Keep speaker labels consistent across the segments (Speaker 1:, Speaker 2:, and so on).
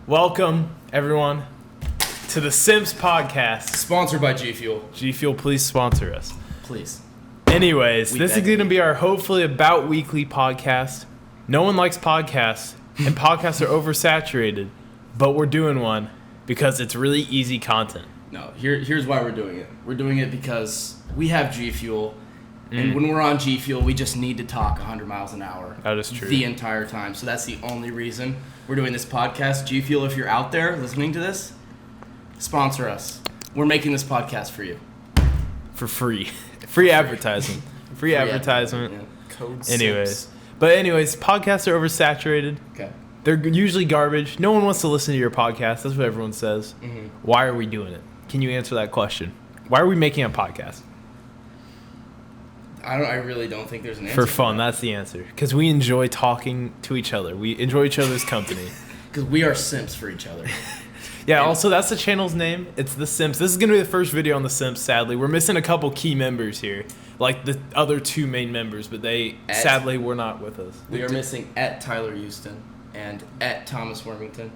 Speaker 1: Welcome, everyone, to the Simps podcast.
Speaker 2: Sponsored by G Fuel.
Speaker 1: G Fuel, please sponsor us.
Speaker 2: Please.
Speaker 1: Anyways, this is going to be our hopefully about weekly podcast. No one likes podcasts, and podcasts are oversaturated, but we're doing one because it's really easy content.
Speaker 2: No, here's why we're doing it. We're doing it because we have G Fuel, and when we're on G Fuel, we just need to talk 100 miles an hour.
Speaker 1: That is true.
Speaker 2: The entire time. So that's the only reason we're doing this podcast. G Fuel, if you're out there listening to this, sponsor us. We're making this podcast for you.
Speaker 1: For free. Free advertisement. Free advertisement.
Speaker 2: Yeah.
Speaker 3: Code
Speaker 1: Anyways.
Speaker 3: Simps.
Speaker 1: But anyways, podcasts are oversaturated.
Speaker 2: Okay.
Speaker 1: They're usually garbage. No one wants to listen to your podcast. That's what everyone says.
Speaker 2: Mm-hmm.
Speaker 1: Why are we doing it? Can you answer that question? Why are we making a podcast?
Speaker 2: I really don't think there's an answer.
Speaker 1: For fun, that's the answer. Because we enjoy talking to each other. We enjoy each other's company.
Speaker 2: Because we are simps for each other.
Speaker 1: Yeah, also, that's the channel's name. It's The Simps. This is going to be the first video on The Simps, sadly. We're missing a couple key members here. Like the other two main members, but they sadly were not with us.
Speaker 2: We are missing at Tyler Houston and at Thomas Wormington.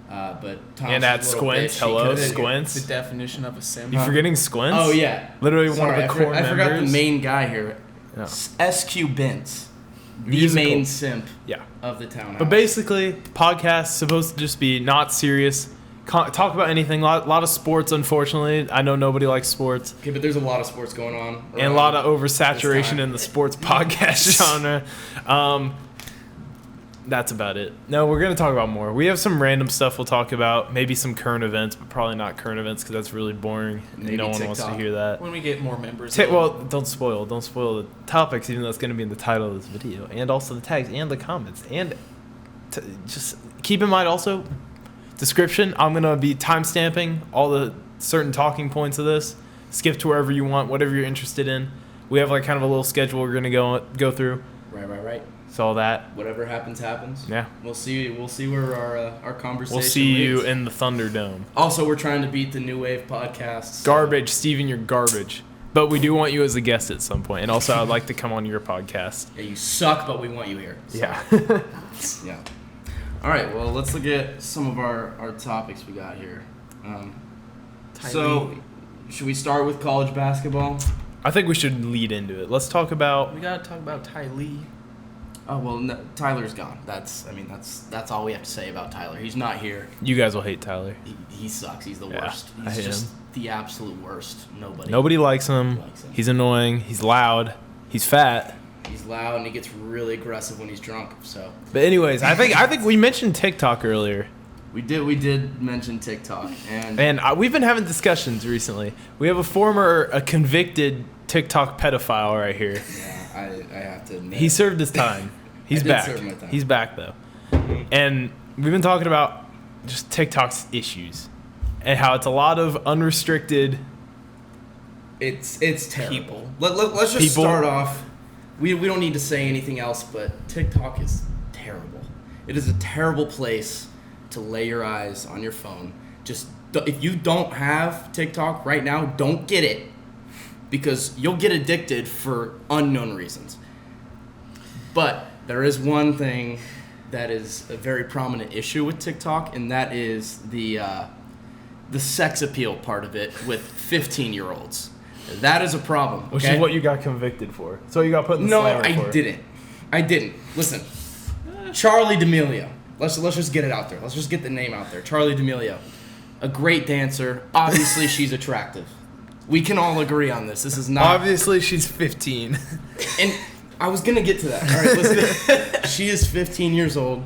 Speaker 2: But Thomas
Speaker 1: And at Squints. Hello, Squints.
Speaker 3: The definition of a simp.
Speaker 1: You forgetting Squints?
Speaker 2: Oh, yeah.
Speaker 1: Literally
Speaker 2: Sorry,
Speaker 1: one of the core members.
Speaker 2: I forgot the main guy here.
Speaker 1: No.
Speaker 2: SQ Bents. The
Speaker 1: Musical.
Speaker 2: main simp
Speaker 1: Yeah.
Speaker 2: of the town.
Speaker 1: But basically, podcast supposed to just be not serious. Talk about anything. A lot of sports, unfortunately. I know nobody likes sports.
Speaker 2: Okay, but there's a lot of sports going on.
Speaker 1: And a lot of oversaturation in the sports podcast genre. That's about it. No, we're going to talk about more. We have some random stuff we'll talk about. Maybe some current events, but probably not current events because that's really boring.
Speaker 2: Maybe
Speaker 1: no one wants to
Speaker 2: TikTok.
Speaker 1: hear that.
Speaker 3: When we get more members.
Speaker 1: Well, don't spoil the topics, even though it's going to be in the title of this video, and also the tags and the comments. And just keep in mind also, description, I'm going to be timestamping all the certain talking points of this. Skip to wherever you want, whatever you're interested in. We have like kind of a little schedule we're going to go through.
Speaker 2: Right.
Speaker 1: So all that.
Speaker 2: Whatever happens.
Speaker 1: Yeah.
Speaker 2: We'll see where our conversation
Speaker 1: We'll see you
Speaker 2: leads.
Speaker 1: in the Thunderdome.
Speaker 2: Also, we're trying to beat the New Wave podcasts.
Speaker 1: Garbage, Steven, you're garbage. But we do want you as a guest at some point. And also, I'd like to come on your podcast.
Speaker 2: Yeah, you suck, but we want you here. So.
Speaker 1: Yeah.
Speaker 2: Yeah. All right, well, let's look at some of our topics we got here. So, should we start with college basketball?
Speaker 1: I think we should lead into it. Let's talk about...
Speaker 3: We gotta talk about Ty Lee.
Speaker 2: Oh, well, no, Tyler's gone. That's all we have to say about Tyler. He's not here.
Speaker 1: You guys will hate Tyler.
Speaker 2: He sucks. He's the
Speaker 1: Yeah,
Speaker 2: worst.
Speaker 1: I
Speaker 2: He's
Speaker 1: hate
Speaker 2: just
Speaker 1: him.
Speaker 2: the absolute worst.
Speaker 1: Nobody likes him. He's annoying. He's loud. He's fat.
Speaker 2: He's loud and he gets really aggressive when he's drunk. So.
Speaker 1: But anyways, I think we mentioned TikTok earlier.
Speaker 2: We did mention TikTok and
Speaker 1: we've been having discussions recently. We have a convicted TikTok pedophile right here.
Speaker 2: yeah, I have to admit.
Speaker 1: He served his time. He's
Speaker 2: I did
Speaker 1: back.
Speaker 2: serve my time.
Speaker 1: He's back though. And we've been talking about just TikTok's issues and how it's a lot of unrestricted
Speaker 2: It's terrible.
Speaker 3: People.
Speaker 2: Let's just
Speaker 1: People.
Speaker 2: start off. We don't need to say anything else, but TikTok is terrible. It is a terrible place to lay your eyes on your phone. Just if you don't have TikTok right now, don't get it because you'll get addicted for unknown reasons. But there is one thing that is a very prominent issue with TikTok, and that is the sex appeal part of it with 15-year-olds. That is a problem.
Speaker 1: which
Speaker 2: okay?
Speaker 1: is what you got convicted for. So you got put in the
Speaker 2: No,
Speaker 1: slammer
Speaker 2: I
Speaker 1: for.
Speaker 2: didn't. Listen, Charlie D'Amelio. Let's just get it out there. Let's just get the name out there. Charlie D'Amelio, a great dancer. Obviously, she's attractive. We can all agree on this. This is not.
Speaker 1: Obviously, she's 15.
Speaker 2: And I was gonna get to that. All right, listen. She is 15 years old,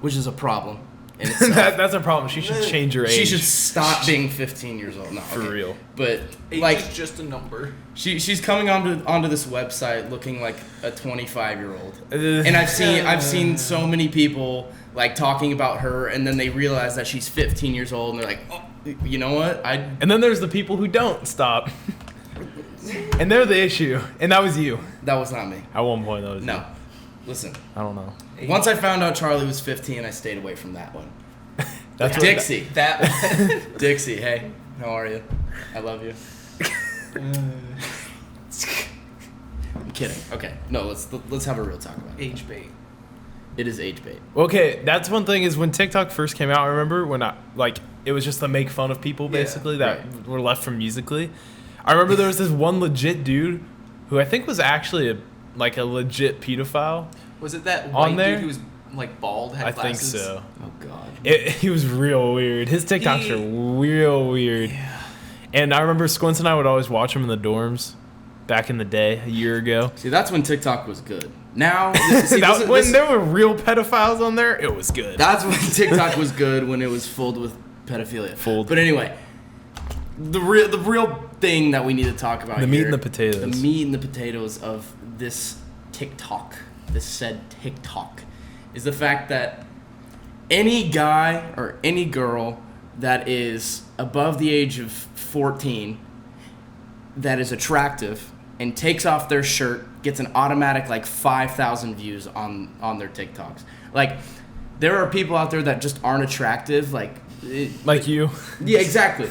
Speaker 2: which is a problem. in itself.
Speaker 1: That's a problem. She should change her age.
Speaker 2: She should stop being 15 years old. No,
Speaker 1: For
Speaker 2: okay.
Speaker 1: real.
Speaker 2: But
Speaker 3: Age
Speaker 2: like,
Speaker 3: is just a number.
Speaker 2: she's coming onto this website looking like a 25-year-old, and I've seen so many people like talking about her, and then they realize that she's 15 years old, and they're like, oh, you know what?
Speaker 1: And then there's the people who don't stop. And they're the issue. And that was you.
Speaker 2: That was not me.
Speaker 1: At one point, that was you.
Speaker 2: No, listen.
Speaker 1: I don't know.
Speaker 2: Once I found out Charlie was 15, I stayed away from that one.
Speaker 1: That's
Speaker 2: Dixie.
Speaker 3: That
Speaker 2: Dixie, hey, how are you? I love you. I'm kidding. Okay, no, let's have a real talk about it.
Speaker 3: age bait.
Speaker 2: It is age bait.
Speaker 1: Okay, that's one thing is when TikTok first came out, I remember when it was just to make fun of people basically that were left from Musical.ly. I remember there was this one legit dude who I think was actually a legit pedophile.
Speaker 3: Was it that
Speaker 1: On
Speaker 3: white
Speaker 1: there?
Speaker 3: dude who was like bald, had
Speaker 1: I
Speaker 3: glasses?
Speaker 1: think so.
Speaker 2: Oh God.
Speaker 1: He was real weird. His TikToks are real weird.
Speaker 3: Yeah.
Speaker 1: And I remember Squints and I would always watch him in the dorms back in the day, a year ago.
Speaker 2: See, that's when TikTok was good. Now,
Speaker 1: When there were real pedophiles on there, it was good.
Speaker 2: that's when TikTok was good, when it was filled with pedophilia. But anyway, the real thing that we need to talk about
Speaker 1: The meat and the potatoes.
Speaker 2: The meat and the potatoes of this TikTok, this said TikTok, is the fact that any guy or any girl that is above the age of 14 that is attractive and takes off their shirt gets an automatic 5,000 views on their TikToks. Like, there are people out there that just aren't attractive, like
Speaker 1: you.
Speaker 2: Yeah, exactly.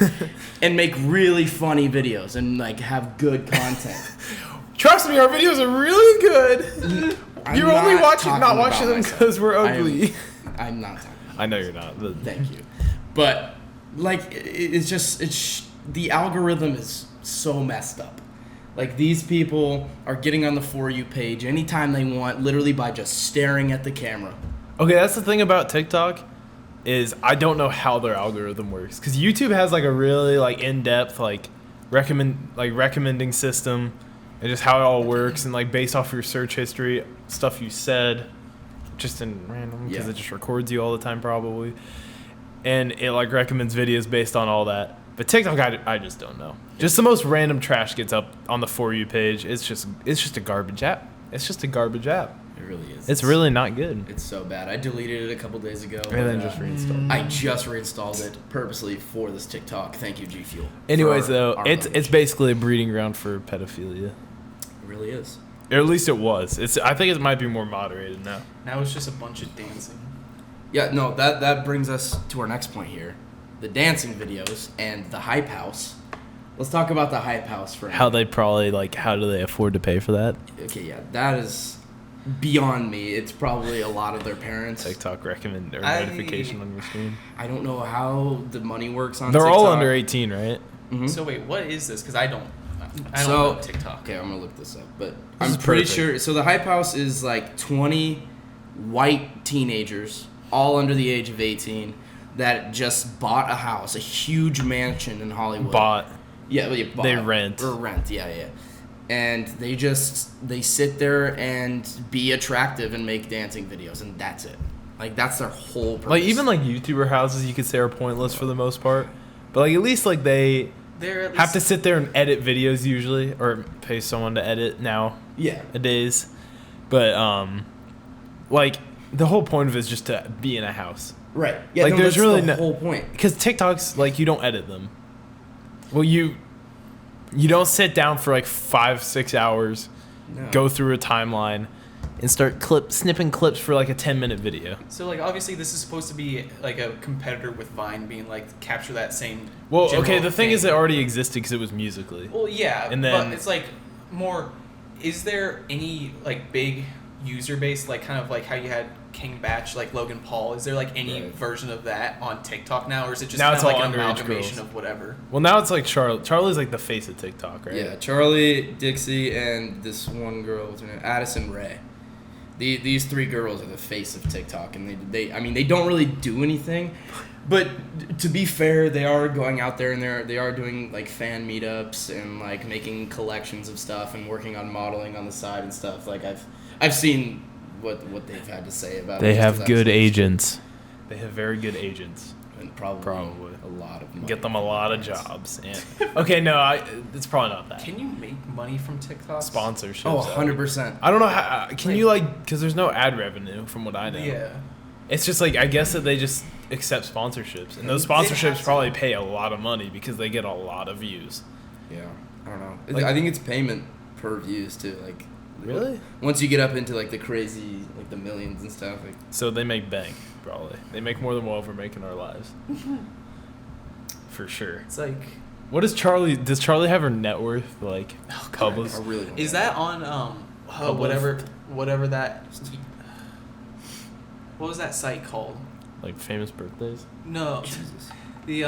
Speaker 2: And make really funny videos and have good content.
Speaker 1: Trust me, our videos are really good. You're only not watching them because we're ugly.
Speaker 2: I'm not talking.
Speaker 1: I know you're not. But
Speaker 2: Thank you. But the algorithm is so messed up. These people are getting on the For You page anytime they want, literally by just staring at the camera.
Speaker 1: Okay, that's the thing about TikTok is I don't know how their algorithm works because YouTube has a really in-depth recommending system and just how it all works and based off your search history, stuff you said, just in random because it just records you all the time probably, and it recommends videos based on all that. But TikTok, I just don't know. Just the most random trash gets up on the For You page. It's just a garbage app. It's just a garbage app.
Speaker 2: It really is.
Speaker 1: It's really not good.
Speaker 2: It's so bad. I deleted it a couple days ago.
Speaker 1: And then just reinstalled.
Speaker 2: I just reinstalled it purposely for this TikTok. Thank you, G Fuel.
Speaker 1: Anyways,
Speaker 2: for
Speaker 1: though,
Speaker 2: our
Speaker 1: it's
Speaker 2: membership.
Speaker 1: basically a breeding ground for pedophilia.
Speaker 2: It really is.
Speaker 1: Or at least it was. I think it might be more moderated now.
Speaker 3: Now it's just a bunch of dancing.
Speaker 2: Yeah, no, that brings us to our next point here. The dancing videos and the hype house. Let's talk about the hype house for a
Speaker 1: How
Speaker 2: minute.
Speaker 1: they probably how do they afford to pay for that?
Speaker 2: Okay, yeah, that is beyond me. It's probably a lot of their parents.
Speaker 1: TikTok recommend or
Speaker 3: I-
Speaker 1: notification on your screen.
Speaker 2: I don't know how the money works on
Speaker 1: They're
Speaker 2: TikTok.
Speaker 1: all under 18, right?
Speaker 2: Mhm.
Speaker 3: So wait, what is this? Because I don't
Speaker 2: So-
Speaker 3: know TikTok.
Speaker 2: Okay, I'm gonna look this up, but
Speaker 1: This
Speaker 2: I'm
Speaker 1: is
Speaker 2: pretty
Speaker 1: perfect.
Speaker 2: sure. So the hype house is 20 white teenagers, all under the age of 18, that just bought a house, a huge mansion in Hollywood.
Speaker 1: Bought.
Speaker 2: Yeah, well, bought.
Speaker 1: They rent.
Speaker 2: Or rent, yeah. And they sit there and be attractive and make dancing videos, and that's it. That's their whole purpose.
Speaker 1: Even YouTuber houses, you could say are pointless for the most part. But at least
Speaker 3: They're at least
Speaker 1: have to sit there and edit videos usually, or pay someone to edit
Speaker 2: yeah.
Speaker 1: nowadays. But the whole point of it is just to be in a house.
Speaker 2: Right. Yeah,
Speaker 1: there's
Speaker 2: that's
Speaker 1: really
Speaker 2: the whole point.
Speaker 1: Because TikToks, you don't edit them. Well, you don't sit down for 5-6 hours,
Speaker 2: No.
Speaker 1: go through a timeline, and start snipping clips for a 10-minute video.
Speaker 3: So obviously this is supposed to be a competitor with Vine, being capture that same.
Speaker 1: Well,
Speaker 3: general
Speaker 1: okay, the thing is it
Speaker 3: thing.
Speaker 1: already existed because it was Musical.ly.
Speaker 3: Well, yeah,
Speaker 1: And then-
Speaker 3: but it's more. Is there any big user base kind of how you had King Batch, Logan Paul? Is there any
Speaker 2: Right.
Speaker 3: version of that on TikTok now, or is it just
Speaker 1: Now
Speaker 3: kind
Speaker 1: it's
Speaker 3: of
Speaker 1: all
Speaker 3: an
Speaker 1: underage
Speaker 3: amalgamation
Speaker 1: girls.
Speaker 3: of whatever?
Speaker 1: Well, now it's Charlie. Charlie's the face of TikTok, right?
Speaker 2: Yeah, Charlie, Dixie, and this one girl, what's her name? Addison Rae. These three girls are the face of TikTok, and they don't really do anything, but to be fair, they are going out there and they are doing fan meetups and making collections of stuff and working on modeling on the side and stuff. I've seen what they've had to say about it.
Speaker 1: They
Speaker 2: just
Speaker 1: have
Speaker 2: 'cause I've
Speaker 1: good
Speaker 2: seen-
Speaker 1: agents. They have very good agents.
Speaker 2: and probably a lot of money.
Speaker 1: Get them a lot of jobs. And okay, no, it's probably not that.
Speaker 3: Can you make money from TikTok?
Speaker 1: Sponsorships.
Speaker 2: Oh, 100%.
Speaker 1: I don't know how. Can you because there's no ad revenue from what I know.
Speaker 3: Yeah.
Speaker 1: It's just I guess that they just accept sponsorships, and those
Speaker 3: They have
Speaker 1: sponsorships
Speaker 3: to.
Speaker 1: probably pay a lot of money because they get a lot of views.
Speaker 2: Yeah, I don't know. I think it's payment per views too.
Speaker 1: Really?
Speaker 2: Once you get up into the crazy the millions and stuff.
Speaker 1: So they make bank, probably. They make more than what we're making in our lives. For sure.
Speaker 3: It's
Speaker 1: What does Charlie? Does Charlie have her net worth published?
Speaker 2: I really don't
Speaker 3: is
Speaker 2: know.
Speaker 3: that on
Speaker 1: Public.
Speaker 3: whatever that what was that site called?
Speaker 1: Like famous birthdays.
Speaker 3: No,
Speaker 2: Jesus.
Speaker 3: the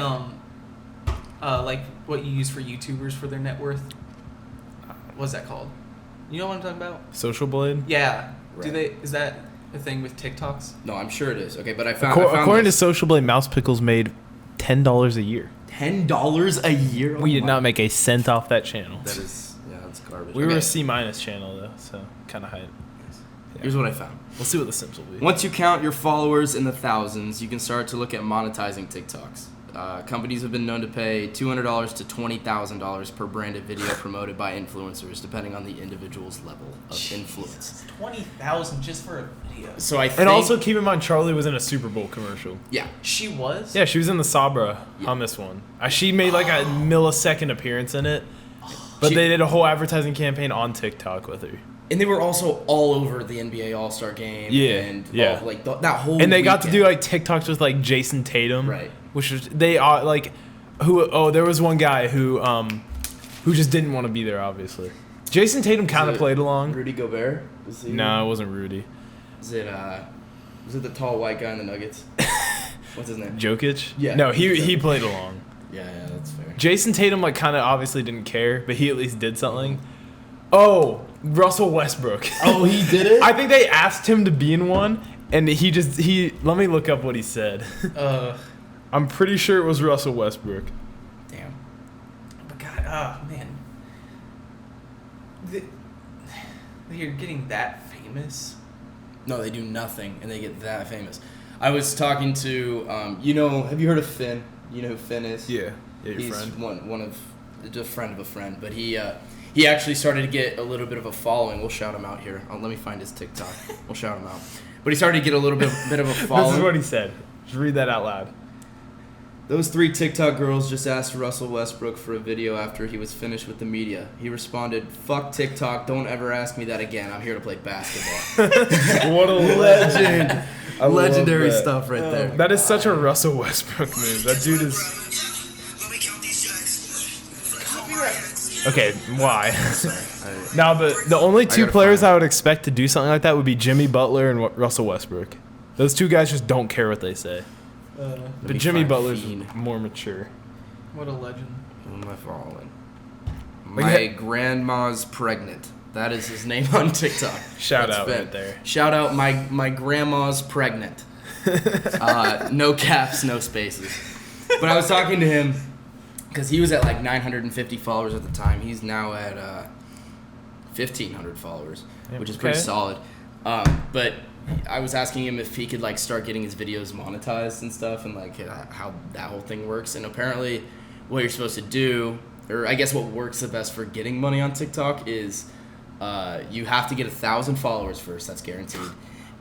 Speaker 3: like what you use for YouTubers for their net worth. What's that called? You know what I'm talking about?
Speaker 1: Social Blade.
Speaker 3: Yeah.
Speaker 2: Right.
Speaker 3: Is that a thing with TikToks?
Speaker 2: No, I'm sure it is. Okay, but I found
Speaker 1: According to
Speaker 2: this.
Speaker 1: Social Blade, Mouse Pickles made $10 a year.
Speaker 2: $10 a year.
Speaker 1: We did not make a cent off that channel.
Speaker 2: That is, yeah, that's garbage.
Speaker 1: We were
Speaker 2: Okay.
Speaker 1: a C- channel though, so kind of hype.
Speaker 2: Here's what I found.
Speaker 1: We'll see what the Simps will be.
Speaker 2: Once you count your followers in the thousands, you can start to look at monetizing TikToks. Companies have been known to pay $200 to $20,000 per branded video promoted by influencers, depending on the individual's level of influence.
Speaker 3: 20,000 just for a video.
Speaker 2: So I think,
Speaker 1: And also keep in mind, Charlie was in a Super Bowl commercial.
Speaker 2: yeah,
Speaker 3: She was.
Speaker 1: Yeah, she was in the Sabra
Speaker 2: Yeah.
Speaker 1: hummus one. She made like a millisecond appearance in it, but they did a whole advertising campaign on TikTok with her.
Speaker 2: and they were also all over the NBA All-Star game.
Speaker 1: Yeah,
Speaker 2: and
Speaker 1: yeah.
Speaker 2: all, like that whole.
Speaker 1: And they got to
Speaker 2: weekend.
Speaker 1: do like TikToks with like Jason Tatum,
Speaker 2: Right.
Speaker 1: Which was they are like, who? Oh, there was one guy who just didn't want to be there. Obviously, Jason Tatum kind of played along.
Speaker 2: Rudy Gobert. Was he
Speaker 1: No, it wasn't Rudy.
Speaker 2: Was it the tall white guy in the Nuggets? What's his name?
Speaker 1: Jokic?
Speaker 2: Yeah.
Speaker 1: No, he played along.
Speaker 2: Yeah, that's fair.
Speaker 1: Jason Tatum like kind of obviously didn't care, but he at least did something. Oh, Russell Westbrook.
Speaker 2: Oh, he did it?
Speaker 1: I think they asked him to be in one, and he let me look up what he said. I'm pretty sure it was Russell Westbrook.
Speaker 2: Damn.
Speaker 3: But God, oh man. You're getting that famous.
Speaker 2: No, they do nothing, and they get that famous. I was talking to, have you heard of Finn? You know who Finn is?
Speaker 1: Yeah, your
Speaker 2: He's
Speaker 1: friend.
Speaker 2: one of a friend of a friend, but he actually started to get a little bit of a following. We'll shout him out here. Let me find his TikTok. We'll shout him out. But he started to get a little bit of a following.
Speaker 1: This is what he said. Just read that out loud.
Speaker 2: Those 3 TikTok girls just asked Russell Westbrook for a video after he was finished with the media. He responded, "Fuck TikTok, don't ever ask me that again. I'm here to play basketball."
Speaker 1: What a legend. I love
Speaker 2: Legendary
Speaker 1: that.
Speaker 2: stuff right there.
Speaker 1: That is such a Russell Westbrook move. That dude is. Okay, why? Now the only two
Speaker 2: gotta
Speaker 1: players
Speaker 2: find
Speaker 1: I would expect to do something like that would be Jimmy Butler and Russell Westbrook. Those two guys just don't care what they say. But
Speaker 2: me
Speaker 1: Jimmy
Speaker 2: find
Speaker 1: Butler's
Speaker 2: Fiend.
Speaker 1: more mature.
Speaker 3: What a legend.
Speaker 2: Who am I following?
Speaker 1: Like
Speaker 2: My grandma's pregnant. That is his name on TikTok.
Speaker 1: Shout
Speaker 2: That's
Speaker 1: out
Speaker 2: Finn.
Speaker 1: right there.
Speaker 2: Shout out my grandma's pregnant. No caps, no spaces. But I was talking to him because he was at like 950 followers at the time. He's now at 1,500 followers,
Speaker 1: Yeah,
Speaker 2: which is pretty
Speaker 1: okay.
Speaker 2: solid. But I was asking him if he could like start getting his videos monetized and stuff, and like how that whole thing works. And apparently, what you're supposed to do, or I guess what works the best for getting money on TikTok is you have to get 1,000 followers first. That's guaranteed.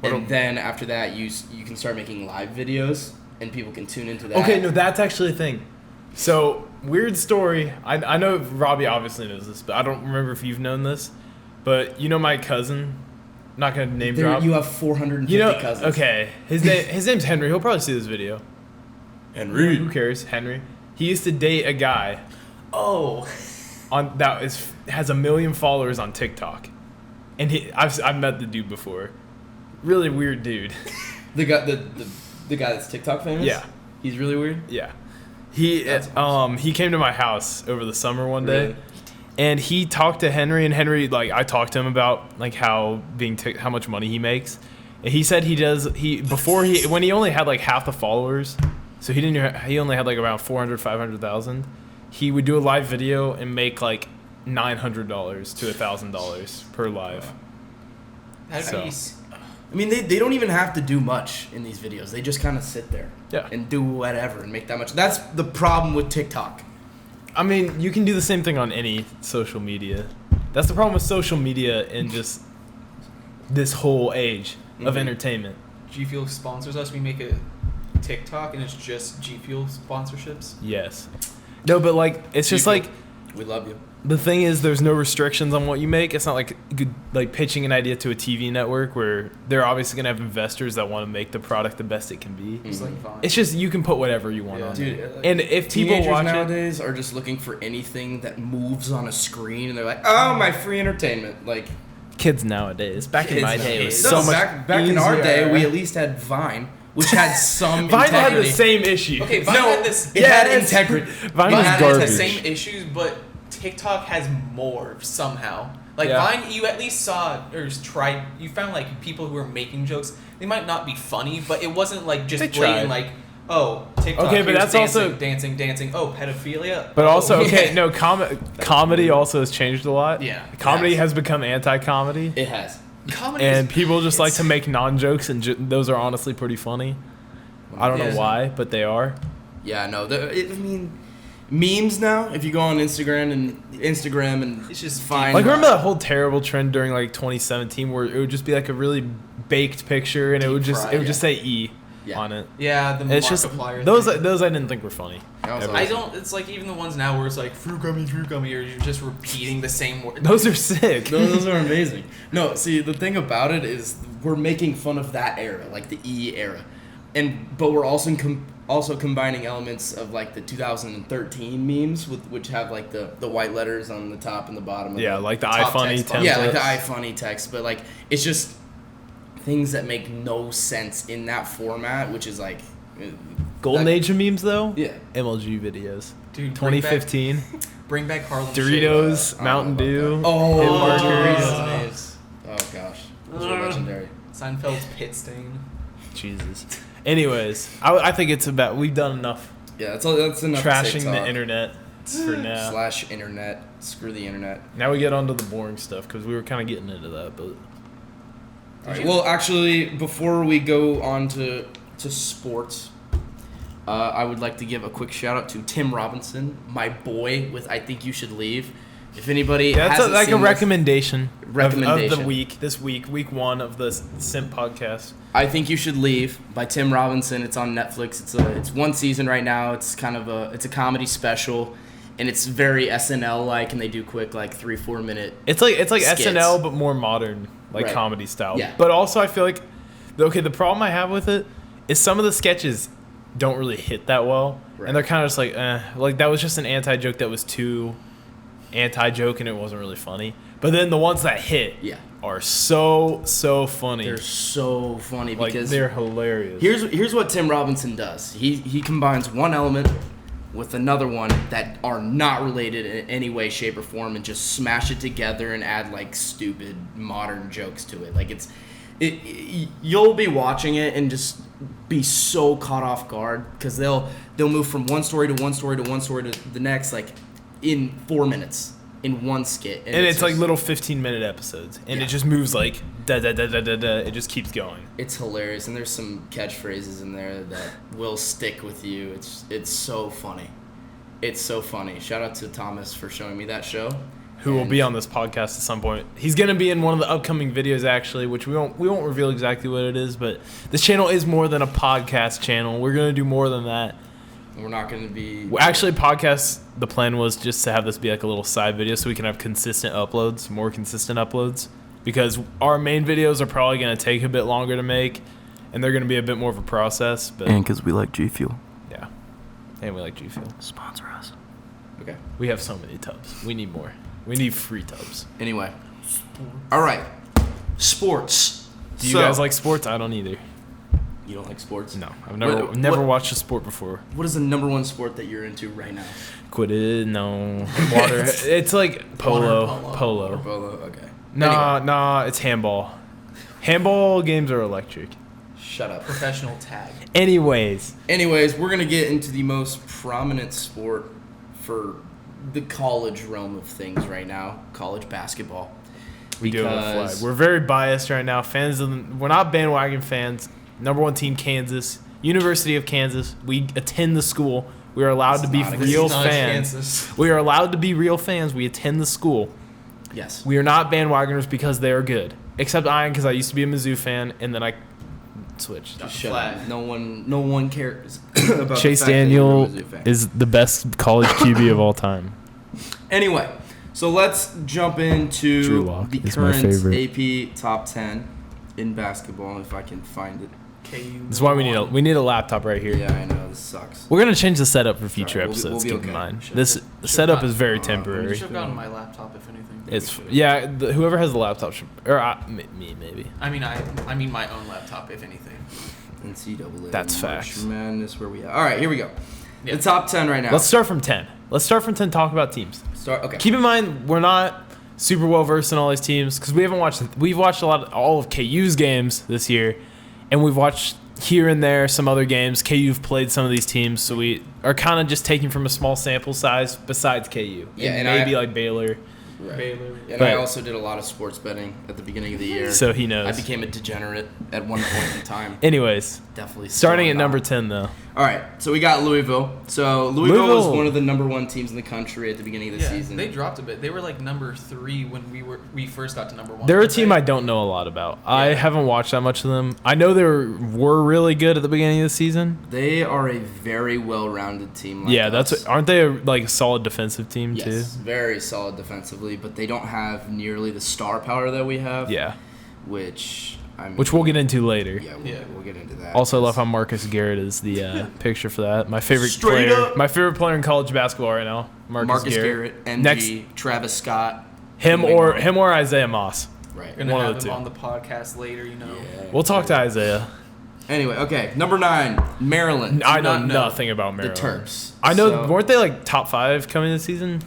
Speaker 2: And then after that, you can start making live videos, and people can tune into that.
Speaker 1: Okay, no, that's actually a thing. So, weird story. I know Robbie obviously knows this, but I don't remember if you've known this. But you know my cousin? Not going to name drop.
Speaker 2: You have 450
Speaker 1: You know,
Speaker 2: cousins.
Speaker 1: okay. His name's Henry. He'll probably see this video.
Speaker 2: Henry.
Speaker 1: Who cares? Henry. He used to date a guy
Speaker 3: Oh.
Speaker 1: has 1 million followers on TikTok. And I've met the dude before. Really weird dude.
Speaker 2: The guy that's TikTok famous?
Speaker 1: Yeah.
Speaker 2: He's really weird?
Speaker 1: Yeah.
Speaker 2: That's awesome.
Speaker 1: He came to my house over the summer one day.
Speaker 2: Really?
Speaker 1: And he talked to Henry, and Henry, like, I talked to him about like how much money he makes, and he said when he only had like half the followers, so he only had like around 500,000. He would do a live video and make like $900 to $1,000 per live.
Speaker 3: That'd
Speaker 1: So.
Speaker 3: be.
Speaker 2: I mean, they don't even have to do much in these videos. They just kind of sit there
Speaker 1: Yeah.
Speaker 2: and do whatever and make that much. That's the problem with TikTok.
Speaker 1: I mean, you can do the same thing on any social media. That's the problem with social media and just this whole age of
Speaker 2: Mhm.
Speaker 1: entertainment.
Speaker 3: G Fuel sponsors us. We make a TikTok and it's just G Fuel sponsorships.
Speaker 1: Yes. No, but like it's just like
Speaker 2: We love you.
Speaker 1: the thing is there's no restrictions on what you make. It's not like good, like pitching an idea to a TV network where they're obviously gonna have investors that want to make the product the best it can be.
Speaker 3: It's like Vine.
Speaker 1: It's just you can put whatever you want
Speaker 3: Yeah.
Speaker 1: on
Speaker 2: Dude,
Speaker 1: it.
Speaker 2: like,
Speaker 1: And if people
Speaker 2: teenagers
Speaker 1: watch it,
Speaker 2: nowadays are just looking for anything that moves on a screen, and they're like, "Oh, my free entertainment!" Like,
Speaker 1: Kids nowadays. Back in
Speaker 3: Kids
Speaker 1: my day, it was
Speaker 3: nowadays.
Speaker 1: so much
Speaker 2: back in our
Speaker 1: easier.
Speaker 2: day, we at least had Vine, which had some
Speaker 1: Vine had the
Speaker 2: integrity.
Speaker 1: same issue.
Speaker 3: Okay, Vine
Speaker 2: No,
Speaker 3: had this.
Speaker 2: it had integrity.
Speaker 1: Vine
Speaker 3: Vine
Speaker 1: was
Speaker 3: has
Speaker 1: garbage.
Speaker 3: the same issues, but TikTok has more somehow. Like
Speaker 1: Yeah.
Speaker 3: Vine, you at least saw or tried. You found like people who were making jokes. They might not be funny, but it wasn't like just
Speaker 1: They
Speaker 3: blatant
Speaker 1: tried.
Speaker 3: like, oh, TikTok.
Speaker 1: Okay, but
Speaker 3: here's
Speaker 1: that's also-
Speaker 3: dancing. Oh, pedophilia.
Speaker 1: But
Speaker 3: Oh.
Speaker 1: also, okay, no, comedy also has changed a lot.
Speaker 3: Yeah.
Speaker 1: Comedy
Speaker 2: Yes.
Speaker 1: has become anti-comedy.
Speaker 2: It has.
Speaker 3: Comedy
Speaker 1: And
Speaker 3: is-
Speaker 1: people just like
Speaker 3: it's-
Speaker 1: to make non-jokes, and those are honestly pretty funny. I don't
Speaker 3: Yeah.
Speaker 1: know why, but they are.
Speaker 2: Yeah, no. I mean, memes now. If you go on Instagram and
Speaker 3: It's just
Speaker 2: find
Speaker 1: Like, remember that whole terrible trend during like 2017 where it would just be like a really baked picture, and it would just
Speaker 3: fried,
Speaker 1: just say E
Speaker 2: Yeah.
Speaker 1: on it.
Speaker 3: Yeah, the
Speaker 1: And it's just
Speaker 3: Markiplier
Speaker 1: those
Speaker 3: thing.
Speaker 1: I didn't think were funny.
Speaker 2: That was
Speaker 1: Ever.
Speaker 3: I
Speaker 2: awesome.
Speaker 3: don't. It's like even the ones now where it's like fruit gummy, or you're just repeating the same word.
Speaker 1: Those are sick.
Speaker 2: Those are amazing. No, see, the thing about it is we're making fun of that era, like the E era, but we're also combining elements of like the 2013 memes which have like the white letters on the top and the bottom. Of
Speaker 1: Yeah,
Speaker 2: it.
Speaker 1: like the
Speaker 3: Top
Speaker 1: iFunny
Speaker 3: text box.
Speaker 1: template.
Speaker 2: Yeah, like the iFunny text, but like it's just things that make no sense in that format, which is like
Speaker 1: Golden
Speaker 2: that-
Speaker 1: Age of memes though.
Speaker 2: Yeah.
Speaker 1: MLG videos.
Speaker 3: Dude,
Speaker 1: 2015.
Speaker 3: Bring back Harlem
Speaker 1: Doritos,
Speaker 2: I don't
Speaker 1: Mountain
Speaker 2: know
Speaker 1: Dew.
Speaker 2: about that.
Speaker 1: hit
Speaker 2: Oh,
Speaker 1: markers.
Speaker 2: Doritos memes. Oh gosh, those are legendary.
Speaker 3: Shade. Seinfeld's pit stain.
Speaker 1: Jesus. Anyways, I think it's about we've done enough
Speaker 2: Yeah, that's enough.
Speaker 1: trashing
Speaker 2: TikTok.
Speaker 1: the internet for now.
Speaker 2: Slash internet. Screw the internet.
Speaker 1: Now we get on to the boring stuff because we were kind of getting into that, but
Speaker 2: All right. Well, actually, before we go on to sports, I would like to give a quick shout out to Tim Robinson, my boy with I Think You Should Leave. If anybody
Speaker 1: yeah, that's
Speaker 2: hasn't
Speaker 1: like a
Speaker 2: seen this,
Speaker 1: recommendation. Of the
Speaker 2: Recommendation.
Speaker 1: week. This week 1 of the Simp podcast.
Speaker 2: I Think You Should Leave by Tim Robinson. It's on Netflix. It's one season right now. It's kind of a comedy special, and it's very SNL like, and they do quick like 3-4 minute.
Speaker 1: It's like
Speaker 2: Skits.
Speaker 1: SNL but more modern, like
Speaker 2: Right.
Speaker 1: comedy style.
Speaker 2: Yeah.
Speaker 1: But also I feel like the problem I have with it is some of the sketches don't really hit that well,
Speaker 2: Right.
Speaker 1: and they're kind of just like like that was just an anti-joke that was too anti-joke and it wasn't really funny. But then the ones that hit
Speaker 2: Yeah,
Speaker 1: are so funny.
Speaker 2: they're so funny
Speaker 1: like
Speaker 2: because
Speaker 1: they're hilarious.
Speaker 2: Here's what Tim Robinson does. He combines one element with another one that are not related in any way, shape, or form, and just smash it together and add like stupid modern jokes to it. Like you'll be watching it and just be so caught off guard because they'll move from one story to one story to one story to the next like in 4 minutes in one skit.
Speaker 1: and it's like
Speaker 2: just-
Speaker 1: little 15-minute episodes, and
Speaker 2: Yeah.
Speaker 1: it just moves like da da da da da da. It just keeps going.
Speaker 2: It's hilarious, and there's some catchphrases in there that will stick with you. It's so funny. It's so funny. Shout out to Thomas for showing me that show.
Speaker 1: Who will
Speaker 2: And-
Speaker 1: be on this podcast at some point. He's gonna be in one of the upcoming videos actually, which we won't reveal exactly what it is, but this channel is more than a podcast channel. We're gonna do more than that.
Speaker 2: We're not going to be.
Speaker 1: Well, actually, podcast. The plan was just to have this be like a little side video, so we can have consistent uploads, more consistent uploads, because our main videos are probably gonna take a bit longer to make, and they're gonna be a bit more of a process. But
Speaker 2: And because we like G Fuel.
Speaker 1: yeah, and we like G Fuel.
Speaker 2: Sponsor us. Okay.
Speaker 1: We have so many tubs. We need more. We need free tubs.
Speaker 2: Anyway. All right. Sports.
Speaker 1: Do you guys like sports? I don't either.
Speaker 2: You don't like sports?
Speaker 1: No, I've never watched a sport before.
Speaker 2: What is the number one sport that you're into right now?
Speaker 1: Quidditch, no. Water. It's like polo.
Speaker 3: Water
Speaker 1: Polo.
Speaker 2: Polo. Okay.
Speaker 1: Nah, it's handball. Handball games are electric.
Speaker 2: Shut up.
Speaker 3: Professional tag.
Speaker 1: Anyways,
Speaker 2: We're going to get into the most prominent sport for the college realm of things right now, college basketball.
Speaker 1: we do have a flag.
Speaker 2: Because-
Speaker 1: We're very biased right now. We're not bandwagon fans. Number 1 team, Kansas. University of Kansas. We attend the school. We are allowed to be
Speaker 2: not a-
Speaker 3: This is
Speaker 1: real
Speaker 3: not a
Speaker 1: fans.
Speaker 3: Kansas.
Speaker 1: We are allowed to be real fans. We attend the school.
Speaker 2: Yes.
Speaker 1: We are not bandwagoners because they are good. Except I am, because I used to be a Mizzou fan, and then I switched.
Speaker 3: Just
Speaker 2: Shut
Speaker 3: flag.
Speaker 2: up. No one cares about
Speaker 1: Chase
Speaker 2: the fact that you're a
Speaker 1: Daniel
Speaker 2: Mizzou fan.
Speaker 1: is the best college QB of all time.
Speaker 2: Anyway, so let's jump
Speaker 1: Drew
Speaker 2: into
Speaker 1: Lock
Speaker 2: the
Speaker 1: is my
Speaker 2: current
Speaker 1: favorite.
Speaker 2: AP top 10 in basketball, if I can find it.
Speaker 3: KU.
Speaker 1: That's why we need a laptop right here.
Speaker 2: Yeah, I know. This sucks.
Speaker 1: We're gonna change the setup for future
Speaker 2: Alright, we'll
Speaker 1: episodes.
Speaker 2: be
Speaker 1: keep
Speaker 2: okay.
Speaker 1: in mind,
Speaker 2: Sure.
Speaker 1: the setup is very temporary.
Speaker 3: You should have gotten my laptop if anything.
Speaker 1: It's whoever has the laptop should, or me maybe.
Speaker 3: I mean my own laptop if anything.
Speaker 2: NCAA.
Speaker 1: That's
Speaker 2: March
Speaker 1: facts.
Speaker 2: Madness, where we at? All right, here we go.
Speaker 3: Yeah.
Speaker 2: The top 10 right now.
Speaker 1: Let's start from 10. Talk about teams.
Speaker 2: Okay.
Speaker 1: Keep in mind we're not super well versed in all these teams because we've watched all of KU's games this year, and we've watched here and there some other games. KU've played some of these teams, so we are kind of just taking from a small sample size besides KU.
Speaker 2: Yeah, and
Speaker 1: maybe like Baylor.
Speaker 2: Right.
Speaker 3: Baylor.
Speaker 2: And
Speaker 1: But-
Speaker 2: I also did a lot of sports betting at the beginning of the year.
Speaker 1: So he knows.
Speaker 2: I became a degenerate at one point in time.
Speaker 1: Anyways,
Speaker 2: Definitely.
Speaker 1: starting at
Speaker 2: still
Speaker 1: number
Speaker 2: not.
Speaker 1: 10 though.
Speaker 2: All right, so we got Louisville. So Louisville was
Speaker 1: Louisville.
Speaker 2: one of the number 1 teams in the country at the beginning of the
Speaker 3: Yeah,
Speaker 2: season.
Speaker 3: they dropped a bit. They were like number 3 when we first got to number 1.
Speaker 1: They're a
Speaker 3: But
Speaker 1: team
Speaker 3: they-
Speaker 1: I don't know a lot about. I haven't watched that much of them. I know they were really good at the beginning of the season.
Speaker 2: They are a very well-rounded team. Like
Speaker 1: Yeah,
Speaker 2: us.
Speaker 1: aren't they a solid defensive team too?
Speaker 2: Yes, very solid defensively, but they don't have nearly the star power that we have.
Speaker 1: Yeah,
Speaker 2: Which
Speaker 1: which we'll get into later.
Speaker 2: Yeah, we'll get into that.
Speaker 1: Also, love how Marcus Garrett is the picture for that. My favorite
Speaker 2: Straight
Speaker 1: player.
Speaker 2: up.
Speaker 1: My favorite player in college basketball right now. Marcus Garrett.
Speaker 2: MG,
Speaker 1: Next-
Speaker 2: Travis Scott.
Speaker 1: Him
Speaker 2: Moving
Speaker 1: or
Speaker 2: on.
Speaker 1: Isaiah Moss.
Speaker 2: Right.
Speaker 3: Gonna
Speaker 1: one of
Speaker 3: have
Speaker 1: the
Speaker 3: him
Speaker 1: two.
Speaker 3: on the podcast later,
Speaker 2: Yeah.
Speaker 1: We'll talk to Isaiah.
Speaker 2: Anyway, okay, number 9, Maryland.
Speaker 1: I know
Speaker 3: not know.
Speaker 1: nothing about
Speaker 2: The
Speaker 1: Maryland.
Speaker 2: Terps.
Speaker 1: I know.
Speaker 2: So-
Speaker 1: Weren't they like top 5 coming this season?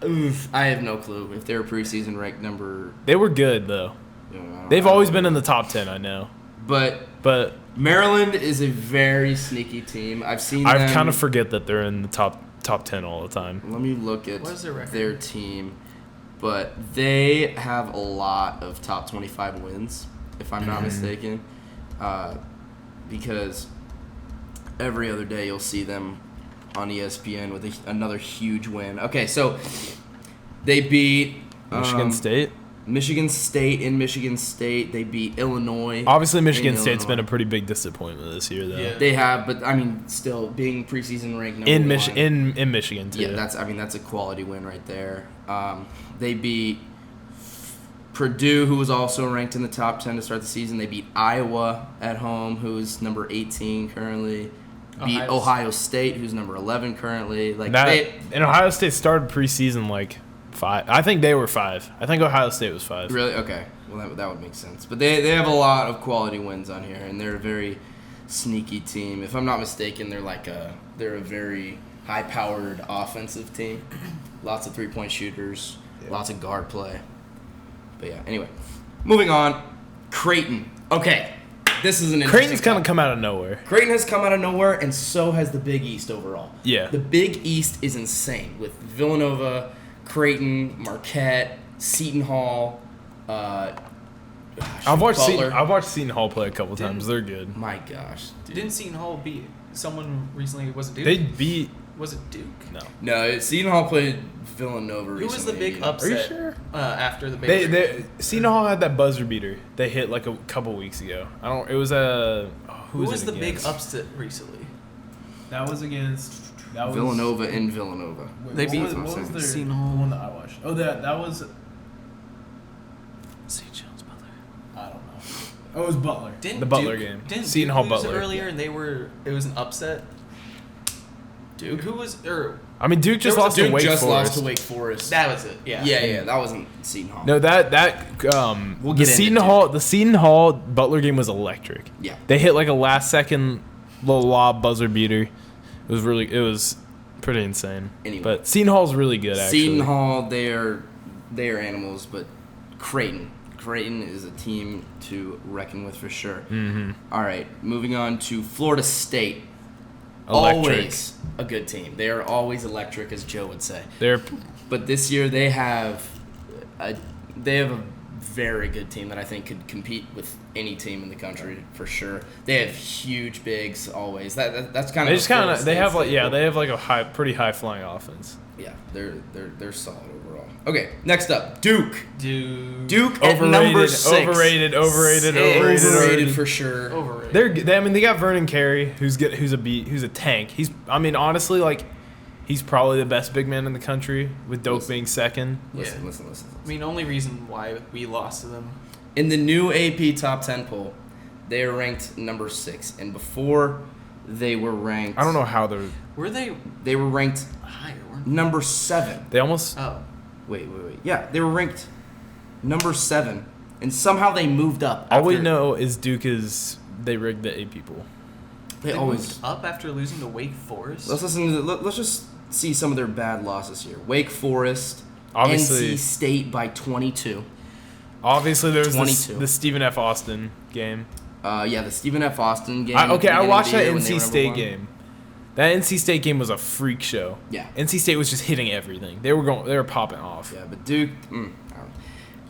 Speaker 2: Oof, I have no clue if they're preseason ranked number.
Speaker 1: They were good though.
Speaker 2: I don't
Speaker 1: They've
Speaker 2: know.
Speaker 1: always been in the top 10. I know,
Speaker 2: But
Speaker 1: but
Speaker 2: Maryland is a very sneaky team. I've seen.
Speaker 1: I
Speaker 2: them,
Speaker 1: kind of forget that they're in the top 10 all the time.
Speaker 2: Let me look at
Speaker 3: What is their record?
Speaker 2: their team, but they have a lot of top 25 wins, if I'm not mistaken, because every other day you'll see them on ESPN with another huge win. Okay, so they beat
Speaker 1: Michigan State.
Speaker 2: Michigan State in Michigan State. They beat Illinois.
Speaker 1: Obviously, Michigan
Speaker 2: in
Speaker 1: State's been a
Speaker 2: Illinois.
Speaker 1: pretty big disappointment this year, though.
Speaker 3: Yeah.
Speaker 2: They have, but I mean, still being preseason ranked number
Speaker 1: In
Speaker 2: 1.
Speaker 1: in Michigan too.
Speaker 2: Yeah, that's a quality win right there. They beat Purdue, who was also ranked in the top 10 to start the season. They beat Iowa at home, who's number 18 currently. Beat Ohio State, who's number 11 currently. Like
Speaker 1: and Ohio State started preseason like 5. I think they were 5. I think Ohio State was 5.
Speaker 2: really okay. Well, that would make sense. But they have a lot of quality wins on here, and they're a very sneaky team. If I'm not mistaken, they're a very high-powered offensive team. Lots of three-point shooters, lots of guard play. But yeah, anyway, moving on. Creighton. Okay, this is an interesting
Speaker 1: Creighton's kind of
Speaker 2: topic.
Speaker 1: come out of nowhere.
Speaker 2: Creighton has come out of nowhere, and so has the Big East overall.
Speaker 1: Yeah.
Speaker 2: The Big East is insane with Villanova, Creighton, Marquette, Seton Hall.
Speaker 1: I've watched
Speaker 2: Butler.
Speaker 1: Seton Hall play a couple times. They're good.
Speaker 2: My gosh, dude.
Speaker 3: Didn't Seton Hall beat someone recently? Was it Duke?
Speaker 1: They beat
Speaker 3: Was it Duke?
Speaker 1: no.
Speaker 2: No, Seton Hall played Villanova
Speaker 3: Who
Speaker 2: recently.
Speaker 3: was the big
Speaker 2: beat
Speaker 3: upset?
Speaker 1: Are you sure?
Speaker 3: After the Baylor game?
Speaker 1: They Seton Hall had that buzzer beater they hit like a couple weeks ago. I don't. It was a
Speaker 3: Who was the big upset recently?
Speaker 1: That was against
Speaker 2: Villanova in Villanova.
Speaker 3: They beat-
Speaker 2: what was their-
Speaker 3: Seton Hall.
Speaker 1: one that I watched? Oh, that was. St. John's Butler. I don't know. Oh, it was Butler.
Speaker 3: Didn't
Speaker 1: the Butler
Speaker 3: Duke,
Speaker 1: game.
Speaker 3: Didn't
Speaker 1: Seton
Speaker 3: Duke
Speaker 1: Hall
Speaker 3: lose
Speaker 1: Butler
Speaker 3: earlier, and it was an upset. Duke, who was
Speaker 1: I mean, Duke just
Speaker 2: There was
Speaker 1: lost
Speaker 2: a
Speaker 1: to
Speaker 2: Duke
Speaker 1: Wake
Speaker 2: just
Speaker 1: Forest.
Speaker 2: lost to Wake Forest.
Speaker 3: that was it? Yeah.
Speaker 2: Yeah, that wasn't Seton Hall.
Speaker 1: No, that
Speaker 2: We'll
Speaker 1: the
Speaker 2: get into
Speaker 1: Seton Hall Butler game was electric.
Speaker 2: Yeah.
Speaker 1: They hit like a last second little lob buzzer beater. It was pretty insane.
Speaker 2: Anyway.
Speaker 1: But Seton Hall's really good actually.
Speaker 2: Seton Hall, they are animals, but Creighton is a team to reckon with for sure.
Speaker 1: Mm-hmm.
Speaker 2: All right, moving on to Florida State.
Speaker 1: Electric.
Speaker 2: Always a good team. They are always electric, as Joe would say.
Speaker 1: They're
Speaker 2: But this year they have a very good team that I think could compete with any team in the country for sure. They have huge bigs always. That's kind of
Speaker 1: they have like a pretty high flying offense.
Speaker 2: yeah. They're solid overall. Okay, next up, Duke.
Speaker 3: Duke
Speaker 2: At number 6.
Speaker 1: Overrated
Speaker 2: for sure.
Speaker 3: overrated.
Speaker 1: They got Vernon Carey, who's a tank. Honestly, like he's probably the best big man in the country with Doak being second.
Speaker 2: Listen.
Speaker 3: I mean, only reason why we lost to them.
Speaker 2: In the new AP Top 10 poll, They are ranked number 6, and before they were ranked.
Speaker 1: I don't know how they're.
Speaker 3: Were they
Speaker 2: They were ranked
Speaker 3: higher? Weren't they?
Speaker 2: number 7.
Speaker 1: They almost.
Speaker 3: Oh.
Speaker 2: Wait. Yeah, they were ranked number 7, and somehow they moved up.
Speaker 1: All we
Speaker 2: after-
Speaker 1: know is Duke is they rigged the A people.
Speaker 2: They
Speaker 3: They
Speaker 2: always.
Speaker 3: moved up after losing to Wake Forest.
Speaker 2: Let's listen to. Let's just see some of their bad losses here. Wake Forest,
Speaker 1: Obviously-
Speaker 2: NC State by 22.
Speaker 1: Obviously, there was
Speaker 2: 22.
Speaker 1: the Stephen F. Austin game.
Speaker 2: Yeah, the Stephen F. Austin game.
Speaker 1: I
Speaker 2: at the beginning of
Speaker 1: watched
Speaker 2: the
Speaker 1: that
Speaker 2: year when they
Speaker 1: NC
Speaker 2: were number
Speaker 1: State
Speaker 2: 1.
Speaker 1: game. That NC State game was a freak show.
Speaker 2: Yeah.
Speaker 1: NC State was just hitting everything. They were popping off.
Speaker 2: Yeah, but Duke. I don't know.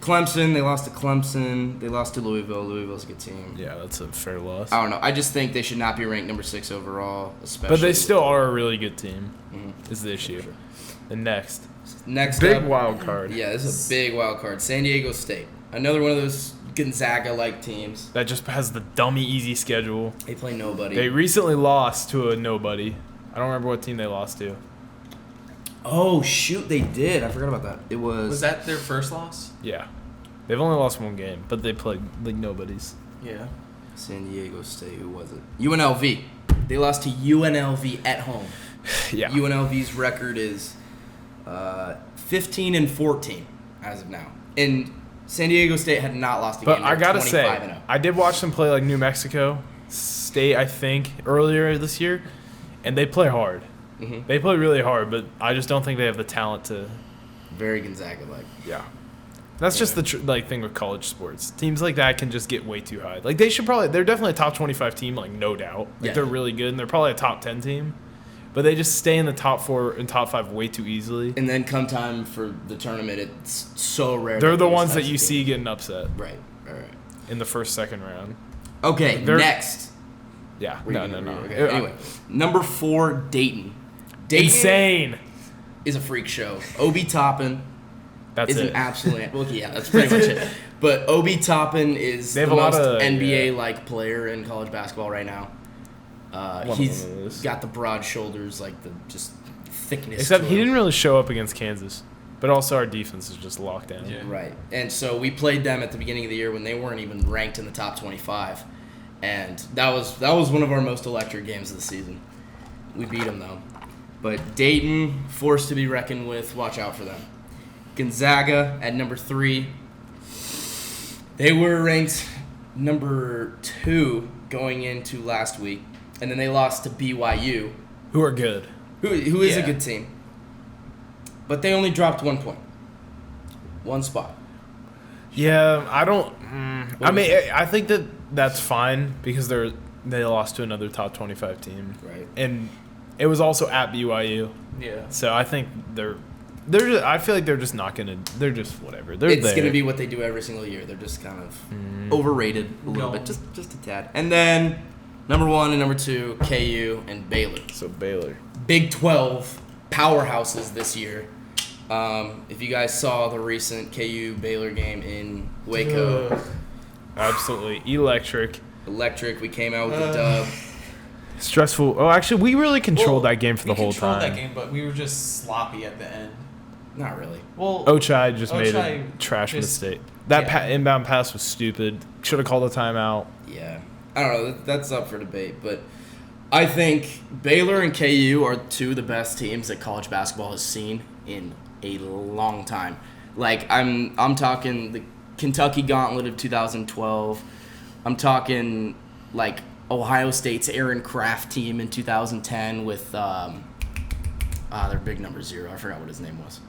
Speaker 2: Clemson, they lost to Clemson. They lost to Louisville. Louisville's a good team.
Speaker 1: Yeah, that's a fair loss.
Speaker 2: I don't know. I just think they should not be ranked number 6 overall, especially.
Speaker 1: But they still are a really good team.
Speaker 2: Mhm.
Speaker 1: Is the issue.
Speaker 2: Sure.
Speaker 1: And next,
Speaker 2: Next
Speaker 1: big
Speaker 2: up,
Speaker 1: wild card.
Speaker 2: Yeah, this is a big wild card. San Diego State, another one of those Gonzaga-like teams.
Speaker 1: That just has the dummy easy schedule.
Speaker 2: They play nobody.
Speaker 1: They recently lost to a nobody. I don't remember what team they lost to.
Speaker 2: Oh shoot, they did. I forgot about that. It was.
Speaker 3: Was that their first loss?
Speaker 1: Yeah. They've only lost one game, but they played like nobodies.
Speaker 3: Yeah.
Speaker 2: San Diego State? Who was it? UNLV. They lost to UNLV at home.
Speaker 1: Yeah.
Speaker 2: UNLV's record is 15-14 as of now, and San Diego State had not lost a game.
Speaker 1: But I gotta say,
Speaker 2: 25-0.
Speaker 1: I did watch them play like New Mexico State, I think, earlier this year, and they play hard.
Speaker 2: Mhm.
Speaker 1: They play really hard, but I just don't think they have the talent to.
Speaker 2: Very Gonzaga-like.
Speaker 1: Yeah. That's just the thing with college sports. Teams like that can just get way too high. Like they're definitely a top 25 team, like no doubt. Like
Speaker 2: Yeah.
Speaker 1: they're really good, and they're probably a top 10 team. But they just stay in the top 4 and top 5 way too easily.
Speaker 2: And then come time for the tournament, it's so rare.
Speaker 1: They're the
Speaker 2: those
Speaker 1: ones that
Speaker 2: types
Speaker 1: you
Speaker 2: of
Speaker 1: see
Speaker 2: teams-
Speaker 1: getting upset
Speaker 2: Right.
Speaker 1: in the first, second round.
Speaker 2: Okay,
Speaker 1: They're-
Speaker 2: next.
Speaker 1: Yeah.
Speaker 2: No.
Speaker 1: No.
Speaker 2: Okay. Anyway, number 4, Dayton. Dayton
Speaker 1: Insane.
Speaker 2: is a freak show. Obi Toppin
Speaker 1: That's
Speaker 2: is
Speaker 1: it.
Speaker 2: an absolute. Well, yeah, that's pretty much it. But Obi Toppin is
Speaker 1: They have
Speaker 2: the
Speaker 1: a lot
Speaker 2: most
Speaker 1: of-
Speaker 2: NBA-like player in college basketball right now.
Speaker 1: of
Speaker 2: He's
Speaker 1: them is.
Speaker 2: got the broad shoulders, like the just thickness.
Speaker 1: Except
Speaker 2: to
Speaker 1: he
Speaker 2: him.
Speaker 1: didn't really show up against Kansas. But also our defense is just locked down.
Speaker 3: Yeah.
Speaker 2: Right. And so we played them at the beginning of the year when they weren't even ranked in the top 25. And that was one of our most electric games of the season. We beat them, though. But Dayton, forced to be reckoned with. Watch out for them. Gonzaga at number 3. They were ranked number 2 going into last week. And then they lost to BYU,
Speaker 1: Who are good.
Speaker 2: who is a
Speaker 3: Yeah.
Speaker 2: good team. But they only dropped 1 point. 1 spot.
Speaker 1: Yeah, I don't.
Speaker 2: What
Speaker 1: I
Speaker 2: do
Speaker 1: mean,
Speaker 2: you think?
Speaker 1: I think that's fine because they lost to another top 25 team,
Speaker 2: Right.
Speaker 1: and it was also at BYU.
Speaker 3: Yeah.
Speaker 1: So I think they're just, I feel like they're just not gonna. They're just whatever. They're
Speaker 2: It's
Speaker 1: there.
Speaker 2: going to be what they do every single year. They're just kind of
Speaker 1: Mm.
Speaker 2: overrated a little
Speaker 3: No.
Speaker 2: bit, just a tad. And then number 1 and number 2, KU and Baylor.
Speaker 1: So Baylor.
Speaker 2: Big 12 powerhouses this year. If you guys saw the recent KU Baylor game in Waco,
Speaker 1: Absolutely electric.
Speaker 2: electric. We came out with a dub.
Speaker 1: Stressful. Oh, actually, we really controlled
Speaker 3: Well,
Speaker 1: that game for the
Speaker 3: we
Speaker 1: whole
Speaker 3: controlled
Speaker 1: time.
Speaker 3: that game, but we were just sloppy at the end.
Speaker 2: Not really.
Speaker 3: Well,
Speaker 1: Ochai just made a
Speaker 3: Ochai
Speaker 1: trash
Speaker 3: just-
Speaker 1: mistake. That
Speaker 3: yeah.
Speaker 1: inbound pass was stupid. Should have called a timeout.
Speaker 2: Yeah, I don't know. That's up for debate, but I think Baylor and KU are 2 of the best teams that college basketball has seen in a long time. Like I'm talking the Kentucky Gauntlet of 2012. I'm talking like Ohio State's Aaron Kraft team in 2010 with their big number 0. I forgot what his name was,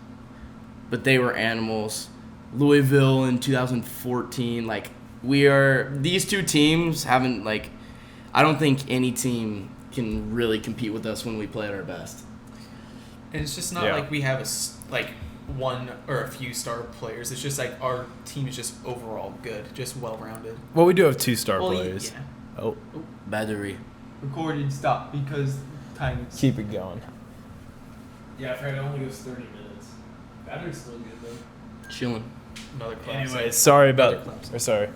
Speaker 2: but they were animals. Louisville in 2014. Like these 2 teams haven't like. I don't think any team can really compete with us when we play at our best.
Speaker 3: and it's just not
Speaker 1: Yeah.
Speaker 3: like we have like one or a few star players. It's just like our team is just overall good, just well-rounded.
Speaker 1: Well, we do have 2 star
Speaker 3: Well,
Speaker 1: players.
Speaker 3: yeah.
Speaker 1: Oh,
Speaker 2: Battery.
Speaker 3: Recording stop because time.
Speaker 1: keep it going. Yeah, I forgot it only goes 30 minutes. Battery's still good though.
Speaker 2: Chilling.
Speaker 3: Another class.
Speaker 1: Anyways, sorry about.
Speaker 3: Another class.
Speaker 1: Or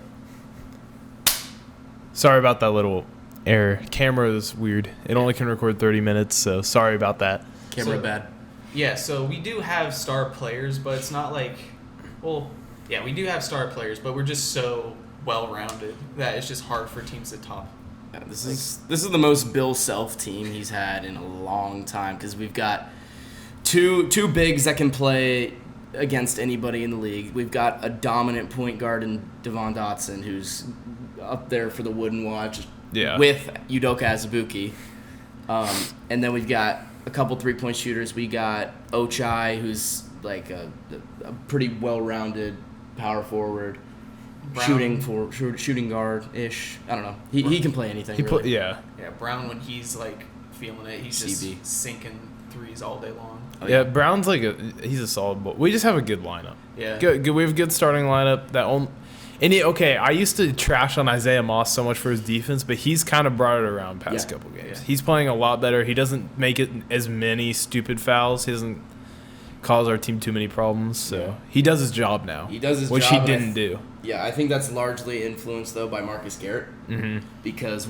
Speaker 1: sorry about that little error. Camera is weird. It only can record 30 minutes, so sorry about that.
Speaker 2: Camera
Speaker 3: So-
Speaker 2: bad.
Speaker 3: Yeah, so we do have star players, but it's not like, well, yeah, we do have star players, but we're just so well-rounded that it's just hard for teams to top.
Speaker 2: Yeah, this is the most Bill Self team he's had in a long time because we've got two bigs that can play against anybody in the league. We've got a dominant point guard in Devon Dotson who's up there for the Wooden Watch with Udoka Azubuike. And then we've got a couple three-point shooters. We got Ochai, who's like a pretty well-rounded power forward, shooting guard-ish. I don't know. He can play anything. Really.
Speaker 1: Yeah,
Speaker 3: Brown, when he's like feeling it, he's just sinking threes all day long.
Speaker 1: Oh, yeah. Brown's he's a solid ball. We just have a good lineup.
Speaker 3: Yeah,
Speaker 1: good. We have a good starting lineup. I used to trash on Isaiah Moss so much for his defense, but he's kind of brought it around past couple games.
Speaker 3: Yeah.
Speaker 1: He's playing a lot better. He doesn't make it as many stupid fouls. He doesn't cause our team too many problems. So he does his job now.
Speaker 2: He does his
Speaker 1: which
Speaker 2: job,
Speaker 1: he didn't do.
Speaker 2: Yeah, I think that's largely influenced though by Marcus Garrett because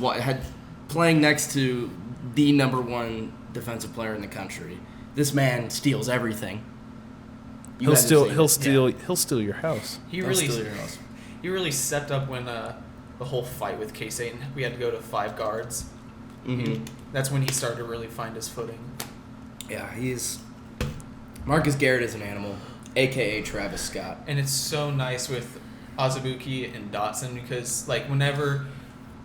Speaker 2: playing next to the number one defensive player in the country. This man steals everything.
Speaker 1: He'll steal your house.
Speaker 3: He really stepped up when the whole fight with K-State and we had to go to 5 guards.
Speaker 2: Mm-hmm.
Speaker 3: That's when he started to really find his footing.
Speaker 2: Yeah, Marcus Garrett is an animal, a.k.a. Travis Scott.
Speaker 3: And it's so nice with Azubuike and Dotson because like whenever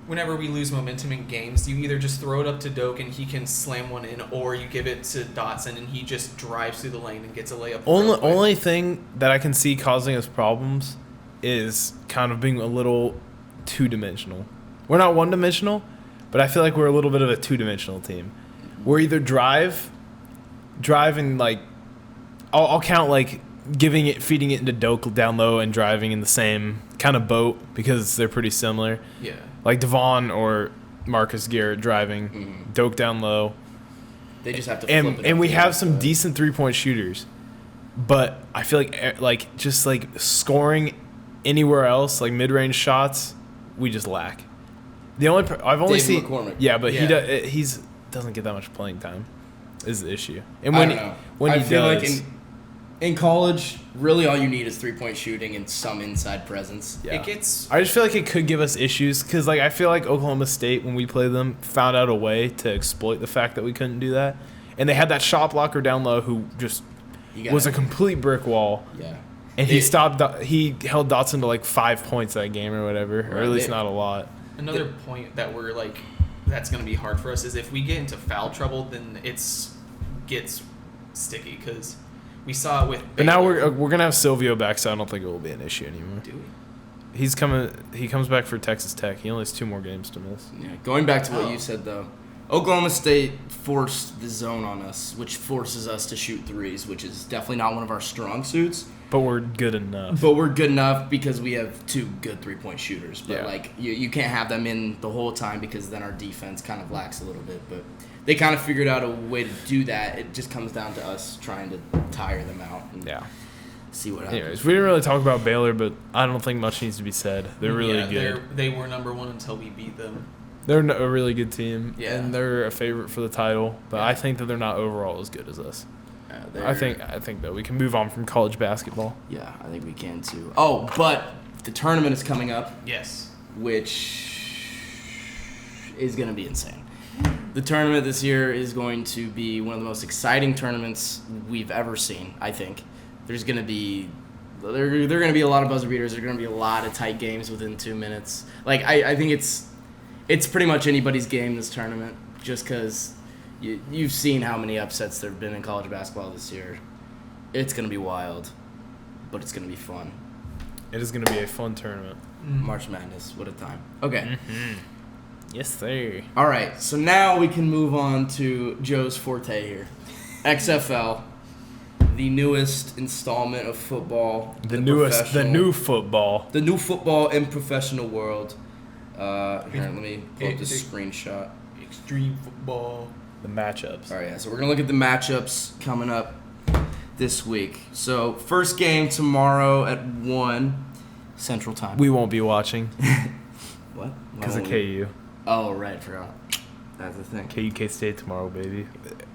Speaker 3: we lose momentum in games, you either just throw it up to Doak and he can slam one in, or you give it to Dotson and he just drives through the lane and gets a layup.
Speaker 1: Only thing that I can see causing us problems is kind of being a little two-dimensional. We're not one-dimensional, but I feel like we're a little bit of a two-dimensional team. We're either drive and like I'll count like feeding it into Doak down low and driving in the same kind of boat because they're pretty similar.
Speaker 3: Yeah.
Speaker 1: Like Devon or Marcus Garrett driving, Doak down low.
Speaker 2: They just have to flip it.
Speaker 1: And we have some decent three-point shooters. But I feel like just like scoring anywhere else, like mid-range shots, we just lack. The only I've only
Speaker 2: David
Speaker 1: seen
Speaker 2: McCormick.
Speaker 1: Yeah, but he doesn't get that much playing time. Is the issue. And
Speaker 2: I don't know.
Speaker 1: when
Speaker 2: I
Speaker 1: he
Speaker 2: feel
Speaker 1: does,
Speaker 2: like in college, really all you need is three-point shooting and some inside presence.
Speaker 1: yeah.
Speaker 3: I
Speaker 1: just feel like it could give us issues because like I feel like Oklahoma State when we play them found out a way to exploit the fact that we couldn't do that, and they had that shot blocker down low who just was a complete brick wall.
Speaker 2: Yeah.
Speaker 1: And he held Dotson to like 5 points that game or whatever, or at least not a lot.
Speaker 3: Another point that we're like, that's going to be hard for us is if we get into foul trouble, then gets sticky because we saw it with.
Speaker 1: But now we're gonna have Silvio back, so I don't think it will be an issue anymore.
Speaker 3: Do we?
Speaker 1: He comes back for Texas Tech. He only has 2 more games to miss.
Speaker 2: Yeah. Going back to what you said though, Oklahoma State forced the zone on us, which forces us to shoot threes, which is definitely not one of our strong suits.
Speaker 1: But we're good enough.
Speaker 2: But we're good enough because we have 2 good three-point shooters. But
Speaker 1: Yeah.
Speaker 2: you can't have them in the whole time because then our defense kind of lacks a little bit. But they kind of figured out a way to do that. It just comes down to us trying to tire them out and see what happens.
Speaker 1: Anyways, we didn't really talk about Baylor, but I don't think much needs to be said. They're really good.
Speaker 3: They were number 1 until we beat them.
Speaker 1: They're a really good team,
Speaker 3: Yeah.
Speaker 1: and they're a favorite for the title. But
Speaker 3: Yeah.
Speaker 1: I think that they're not overall as good as us. I think that we can move on from college basketball.
Speaker 2: Yeah, I think we can too. Oh, but the tournament is coming up,
Speaker 3: Yes.
Speaker 2: which is going to be insane. The tournament this year is going to be one of the most exciting tournaments we've ever seen, I think. There's going to be a lot of buzzer beaters. There's going to be a lot of tight games within 2 minutes. Like I think it's pretty much anybody's game this tournament just because you've seen how many upsets there have been in college basketball this year. It's going to be wild, but it's going to be fun.
Speaker 1: It is going to be a fun tournament.
Speaker 2: March Madness, what a time. Okay.
Speaker 1: Mm-hmm. Yes, sir.
Speaker 2: All right, so now we can move on to Joe's forte here. XFL, the newest installment of football.
Speaker 1: The new football.
Speaker 2: The new football in professional world. Here, let me pull up this screenshot.
Speaker 3: Extreme football.
Speaker 1: The matchups.
Speaker 2: All right, yeah, so we're going to look at the matchups coming up this week. So, first game tomorrow at 1 Central Time.
Speaker 1: We won't be watching
Speaker 2: What?
Speaker 1: because of KU.
Speaker 2: Oh, right, forgot. That's the thing.
Speaker 1: KU K-State tomorrow, baby.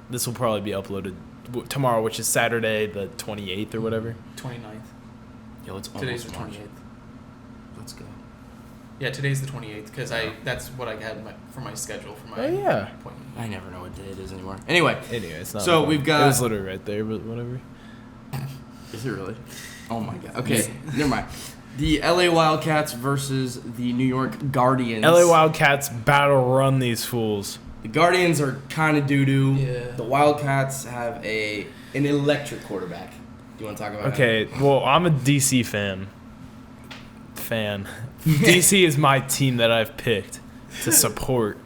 Speaker 1: This will probably be uploaded tomorrow, which is Saturday the 28th or whatever.
Speaker 3: 29th.
Speaker 2: Yo, it's
Speaker 3: Today's
Speaker 2: almost
Speaker 3: the
Speaker 2: March.
Speaker 3: 28th.
Speaker 2: Let's go.
Speaker 3: Yeah, today's the 28th because that's what I had for my schedule for my appointment.
Speaker 2: I never know what day it is anymore. Anyway,
Speaker 1: it's not.
Speaker 2: So we've got.
Speaker 1: It was literally right there, but whatever.
Speaker 2: Is it really? Oh my god. Okay, never mind. The LA Wildcats versus the New York Guardians.
Speaker 1: LA Wildcats battle run these fools.
Speaker 2: The Guardians are kind of doo-doo.
Speaker 3: Yeah.
Speaker 2: The Wildcats have an electric quarterback. Do you want to talk about
Speaker 1: him? Well, I'm a DC fan. DC is my team that I've picked to support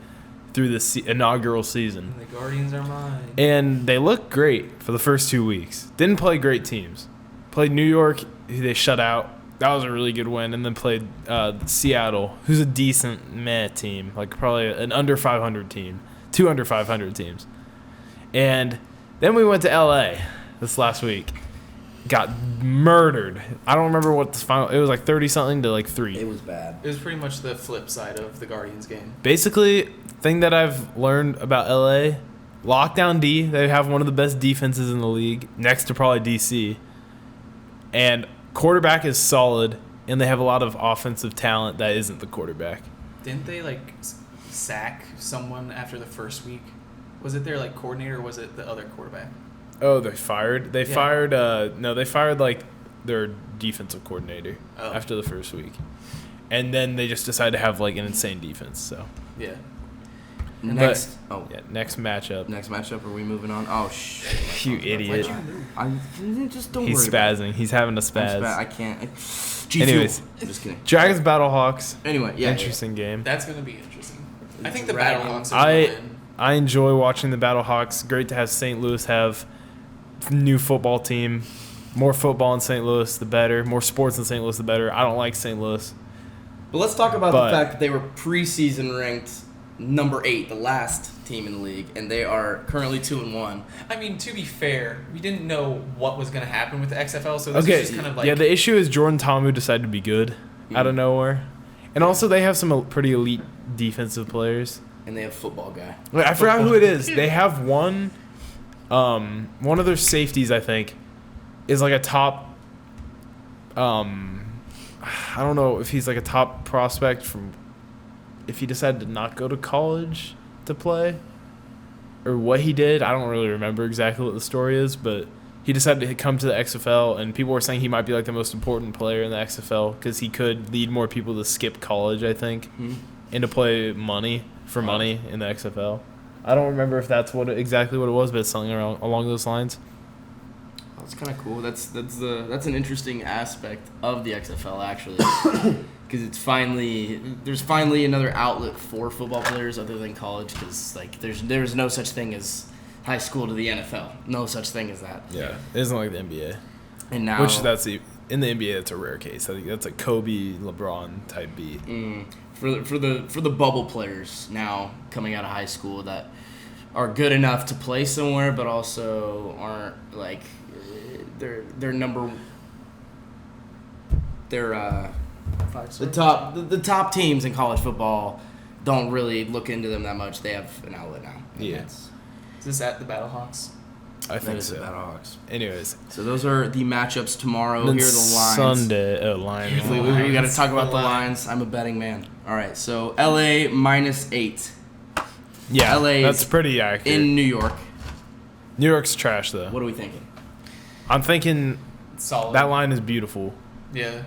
Speaker 1: through this inaugural season.
Speaker 3: The Guardians are mine.
Speaker 1: And they look great for the first 2 weeks. Didn't play great teams. Played New York, who they shut out. That was a really good win. And then played Seattle, who's a decent team. Like probably an under 500 team. 2 under 500 teams. And then we went to LA this last week. Got murdered. I don't remember what the final. It was like 30-something to like 3.
Speaker 2: It was bad.
Speaker 3: It was pretty much the flip side of the Guardians game.
Speaker 1: Basically, thing that I've learned about LA, lockdown D. They have one of the best defenses in the league, next to probably DC. And quarterback is solid, and they have a lot of offensive talent that isn't the quarterback.
Speaker 3: Didn't they sack someone after the first week? Was it their coordinator or was it the other quarterback?
Speaker 1: Oh, they fired? They fired their defensive coordinator after the first week. And then they just decided to have an insane defense, so.
Speaker 3: Yeah.
Speaker 2: Next
Speaker 1: matchup.
Speaker 2: Next matchup, are we moving on? Oh, shit.
Speaker 1: You idiot.
Speaker 2: Just don't
Speaker 1: He's
Speaker 2: worry
Speaker 1: spazzing. He's having a spaz.
Speaker 2: I can't.
Speaker 1: Anyways.
Speaker 2: Just kidding.
Speaker 1: Dragons Battlehawks.
Speaker 2: Anyway, yeah.
Speaker 1: Interesting game.
Speaker 3: That's going to be interesting. I think the Battlehawks are going to win.
Speaker 1: I enjoy watching the Battlehawks. Great to have St. Louis have new football team. More football in St. Louis, the better. More sports in St. Louis, the better. I don't like St. Louis.
Speaker 2: But let's talk about the fact that they were preseason ranked number 8, the last team in the league, and they are currently 2-1.
Speaker 3: I mean, to be fair, we didn't know what was going to happen with the XFL, so this is just kind of
Speaker 1: Yeah, the issue is Jordan Tomu decided to be good out of nowhere. And also they have some pretty elite defensive players.
Speaker 2: And they have football guy.
Speaker 1: Wait, I forgot who it is. They have one of their safeties, I think, is a top I don't know if he's a top prospect from if he decided to not go to college to play or what he did. I don't really remember exactly what the story is, but he decided to come to the XFL, and people were saying he might be the most important player in the XFL because he could lead more people to skip college, I think, and to play money in the XFL. I don't remember if that's exactly what it was, but it's something along those lines.
Speaker 2: That's kind of cool. That's an interesting aspect of the XFL actually, because there's finally another outlet for football players other than college. Because there's no such thing as high school to the NFL. No such thing as that.
Speaker 1: Yeah, it isn't like the NBA.
Speaker 2: And now,
Speaker 1: in the NBA, that's a rare case. I think that's a Kobe, LeBron type beat.
Speaker 2: For the bubble players now coming out of high school that are good enough to play somewhere, but also aren't the top teams in college football don't really look into them that much. They have an outlet now.
Speaker 1: Yeah.
Speaker 3: Is this at the Battlehawks?
Speaker 1: I think so.
Speaker 2: The Battlehawks.
Speaker 1: Anyways,
Speaker 2: so those are the matchups tomorrow.
Speaker 1: Then
Speaker 2: here are the lines.
Speaker 1: Sunday, Lions.
Speaker 2: We got to talk about the lines. I'm a betting man. All right, so LA -8.
Speaker 1: Yeah,
Speaker 2: LA
Speaker 1: that's pretty accurate.
Speaker 2: In New York.
Speaker 1: New York's trash though.
Speaker 2: What are we thinking?
Speaker 1: I'm thinking
Speaker 3: solid.
Speaker 1: That line is beautiful.
Speaker 3: Yeah.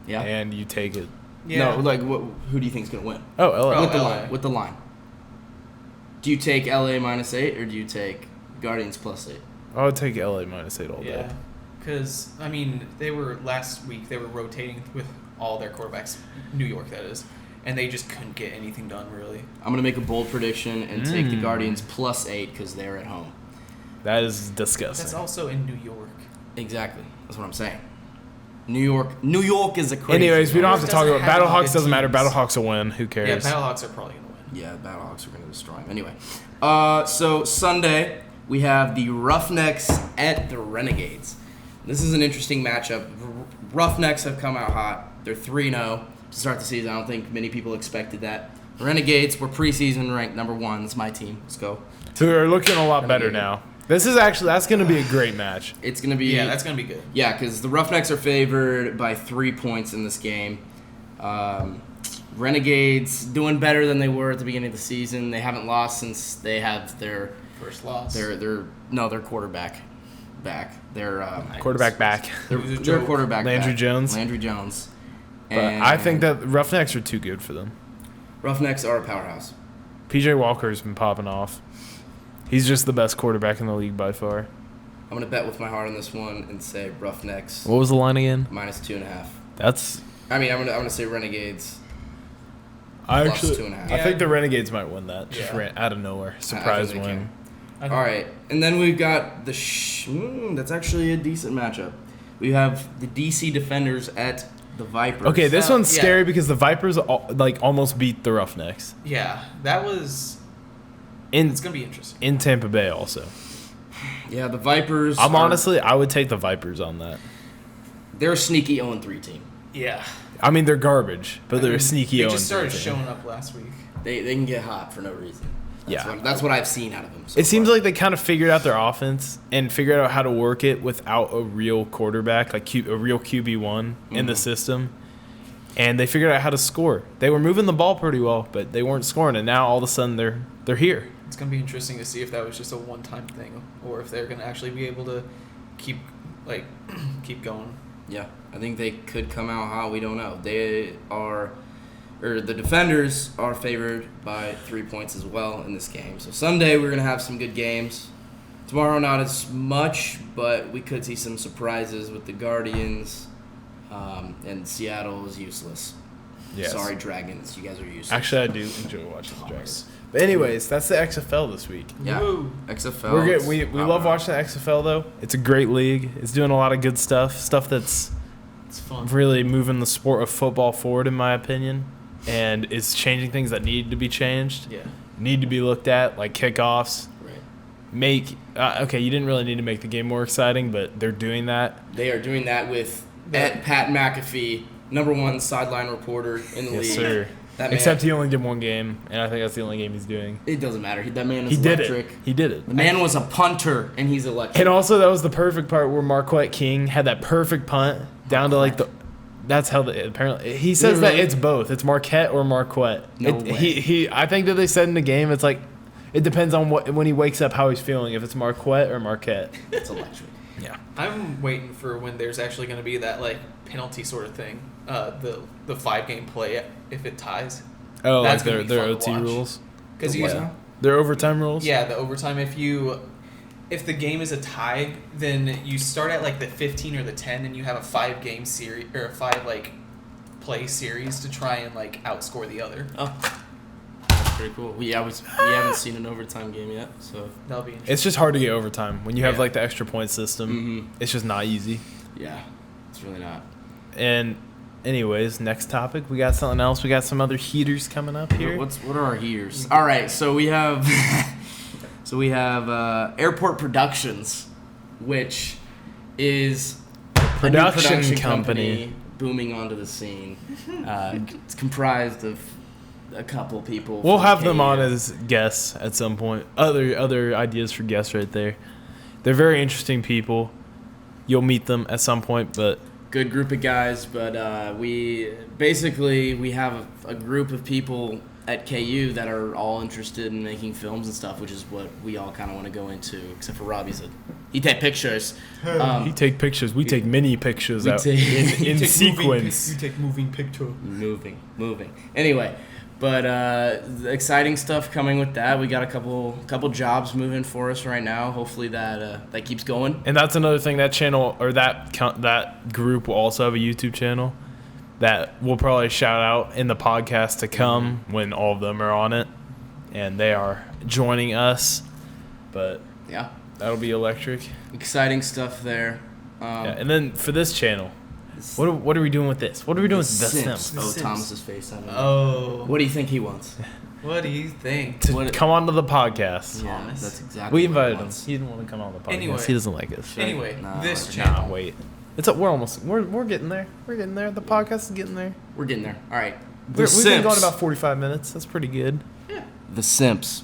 Speaker 2: Yeah.
Speaker 1: And you take it.
Speaker 3: Yeah.
Speaker 2: No, who do you think is gonna win?
Speaker 1: Oh, LA.
Speaker 2: With the line. Do you take LA -8 or do you take Guardians +8?
Speaker 1: I would take LA -8 all day.
Speaker 3: Yeah. Because last week they were rotating with all their quarterbacks, New York that is, and they just couldn't get anything done really.
Speaker 2: I'm gonna make a bold prediction and take the Guardians +8 because they're at home.
Speaker 1: That is disgusting.
Speaker 3: That's also in New York.
Speaker 2: Exactly. That's what I'm saying. New York is a crazy.
Speaker 1: Anyways, we don't have to talk about Battlehawks. Doesn't matter.
Speaker 3: teams.
Speaker 1: Battlehawks will win. Who cares?
Speaker 3: Yeah, Battlehawks are probably gonna win.
Speaker 2: Yeah, Battlehawks are gonna destroy them. Anyway, so Sunday we have the Roughnecks at the Renegades. This is an interesting matchup. Roughnecks have come out hot. They're 3-0 to start the season. I don't think many people expected that. Renegades were preseason ranked number 1. That's my team. Let's go.
Speaker 1: So they're looking a lot better now. That's going to be a great match.
Speaker 2: It's going to be...
Speaker 3: Yeah, that's going to be good.
Speaker 2: Yeah, because the Roughnecks are favored by 3 points in this game. Renegades doing better than they were at the beginning of the season. They haven't lost since they have their
Speaker 3: First loss.
Speaker 2: their quarterback back. Their
Speaker 1: Quarterback back.
Speaker 2: their quarterback
Speaker 1: Landry
Speaker 2: back.
Speaker 1: Jones.
Speaker 2: Landry Jones.
Speaker 1: But I think that Roughnecks are too good for them.
Speaker 2: Roughnecks are a powerhouse.
Speaker 1: PJ Walker's been popping off. He's just the best quarterback in the league by far.
Speaker 2: I'm gonna bet with my heart on this one and say Roughnecks
Speaker 1: What was the line again?
Speaker 2: -2.5.
Speaker 1: That's.
Speaker 2: I'm gonna say Renegades.
Speaker 1: I
Speaker 2: Plus
Speaker 1: actually.
Speaker 2: 2.5.
Speaker 1: I think the Renegades might win that. Just
Speaker 3: Yeah.
Speaker 1: ran out of nowhere.
Speaker 2: I
Speaker 1: Surprise
Speaker 2: think they
Speaker 1: win.
Speaker 2: All right, and then we've got that's actually a decent matchup. We have the DC Defenders at the Vipers.
Speaker 1: Okay, this one's
Speaker 3: yeah.
Speaker 1: scary because the Vipers almost beat the Roughnecks
Speaker 3: Yeah, that was.
Speaker 1: in
Speaker 3: It's gonna be interesting.
Speaker 1: in Tampa Bay also.
Speaker 2: Yeah, the Vipers.
Speaker 1: I would take the Vipers on that.
Speaker 2: They're a sneaky 0-3 team.
Speaker 3: Yeah.
Speaker 1: I mean, they're garbage, but they're a sneaky.
Speaker 3: They
Speaker 1: 0-3
Speaker 3: just started
Speaker 1: team.
Speaker 3: showing up last week.
Speaker 2: They can get hot for no reason.
Speaker 1: Yeah.
Speaker 2: That's what I've seen out of them. So
Speaker 1: It seems
Speaker 2: far.
Speaker 1: like they kind of figured out their offense and figured out how to work it without a real quarterback, like a real QB1 in the system. And they figured out how to score. They were moving the ball pretty well, but they weren't scoring. And now all of a sudden they're here.
Speaker 3: It's gonna be interesting to see if that was just a one-time thing, or if they're gonna actually be able to keep going.
Speaker 2: Yeah, I think they could come out hot. We don't know. The Defenders are favored by 3 points as well in this game. So Sunday we're gonna have some good games. Tomorrow not as much, but we could see some surprises with the Guardians. And Seattle is useless.
Speaker 1: Yes.
Speaker 2: Sorry, Dragons. You guys are useless.
Speaker 1: Actually, I do enjoy watching the Dragons. But anyways, that's the XFL this week.
Speaker 2: Yeah.
Speaker 3: Woo.
Speaker 2: XFL.
Speaker 1: We're good. We love watching the XFL though. It's a great league. It's doing a lot of good stuff that's
Speaker 3: It's fun.
Speaker 1: really moving the sport of football forward, in my opinion, and it's changing things that need to be changed,
Speaker 3: Yeah.
Speaker 1: need to be looked at, like kickoffs.
Speaker 2: Right.
Speaker 1: Okay, you didn't really need to make the game more exciting, but they're doing that.
Speaker 2: They are doing that with Pat McAfee, #1 sideline reporter in the league.
Speaker 1: Yes, sir.
Speaker 2: That man,
Speaker 1: Except he only did one game, and I think that's the only game he's doing.
Speaker 2: it doesn't matter. That man is
Speaker 1: He did
Speaker 2: electric.
Speaker 1: it. He did it.
Speaker 2: The man was a punter, and he's electric.
Speaker 1: And also, that was the perfect part where Marquette King had that perfect punt down to like the. That's how apparently he says that
Speaker 2: Really?
Speaker 1: it's both. It's Marquette or Marquette.
Speaker 2: No way.
Speaker 1: He I think that they said in the game it's like it depends on when he wakes up how he's feeling, if it's Marquette or Marquette.
Speaker 2: It's electric.
Speaker 1: Yeah.
Speaker 3: I'm waiting for when there's actually going to be that like penalty sort of thing. The 5-game play if it ties.
Speaker 1: Oh,
Speaker 3: That's
Speaker 1: like
Speaker 3: gonna be
Speaker 1: their
Speaker 3: fun to
Speaker 1: OT
Speaker 3: watch.
Speaker 1: rules.
Speaker 3: Because
Speaker 2: The what
Speaker 3: you
Speaker 2: now?
Speaker 1: Their overtime rules.
Speaker 3: yeah, the overtime. If the game is a tie, then you start at like the 15 or the 10, and you have a 5-game series or a 5 play series to try and like outscore the other.
Speaker 2: Oh, that's pretty cool. We haven't seen an overtime game yet, so
Speaker 3: That'll be interesting.
Speaker 1: It's just hard to get overtime when you have
Speaker 3: Yeah.
Speaker 1: like the extra point system.
Speaker 2: Mhm.
Speaker 1: It's just not easy.
Speaker 2: yeah, it's really not.
Speaker 1: And anyways, next topic. We got something else. We got some other heaters coming up here.
Speaker 2: What are our heaters? All right, so we have Airport Productions, which is a new
Speaker 1: Production company.
Speaker 2: booming onto the scene. It's comprised of a couple people.
Speaker 1: We'll
Speaker 2: from
Speaker 1: have them
Speaker 2: KU.
Speaker 1: on as guests at some point. Other ideas for guests right there. They're very interesting people. You'll meet them at some point, but
Speaker 2: Good group of guys, but we have a group of people at KU that are all interested in making films and stuff, which is what we all kind of want to go into, except for Robbie. He take pictures.
Speaker 1: he take pictures. We take mini pictures
Speaker 2: we
Speaker 1: out
Speaker 2: take-
Speaker 1: in sequence.
Speaker 3: take moving picture.
Speaker 2: moving. Anyway, but the exciting stuff coming with that. We got a couple jobs moving for us right now. Hopefully that keeps going.
Speaker 1: And that's another thing. That channel or that group will also have a YouTube channel that we'll probably shout out in the podcast to come when all of them are on it, and they are joining us. But
Speaker 2: Yeah,
Speaker 1: that'll be electric.
Speaker 2: exciting stuff there.
Speaker 1: Yeah, and then for this channel, what are we doing with this? What are we doing with the Simps?
Speaker 3: The
Speaker 2: Oh,
Speaker 3: Simps.
Speaker 2: Thomas's face. I don't know.
Speaker 3: Oh.
Speaker 2: What do you think he wants?
Speaker 3: What do you think?
Speaker 1: To
Speaker 2: What-
Speaker 1: come onto the podcast.
Speaker 2: Yeah,
Speaker 3: Thomas.
Speaker 2: that's exactly.
Speaker 1: We
Speaker 2: what he
Speaker 1: invited him.
Speaker 2: wants.
Speaker 1: He didn't want to come on the podcast.
Speaker 3: Anyway.
Speaker 1: He doesn't like us.
Speaker 3: Anyway,
Speaker 2: Nah,
Speaker 3: this
Speaker 2: nah,
Speaker 3: channel.
Speaker 1: Nah, wait. We're getting there. We're getting there. The podcast is getting there.
Speaker 2: We're getting there. All right.
Speaker 1: We've been going about 45 minutes. That's pretty good.
Speaker 2: The Simps.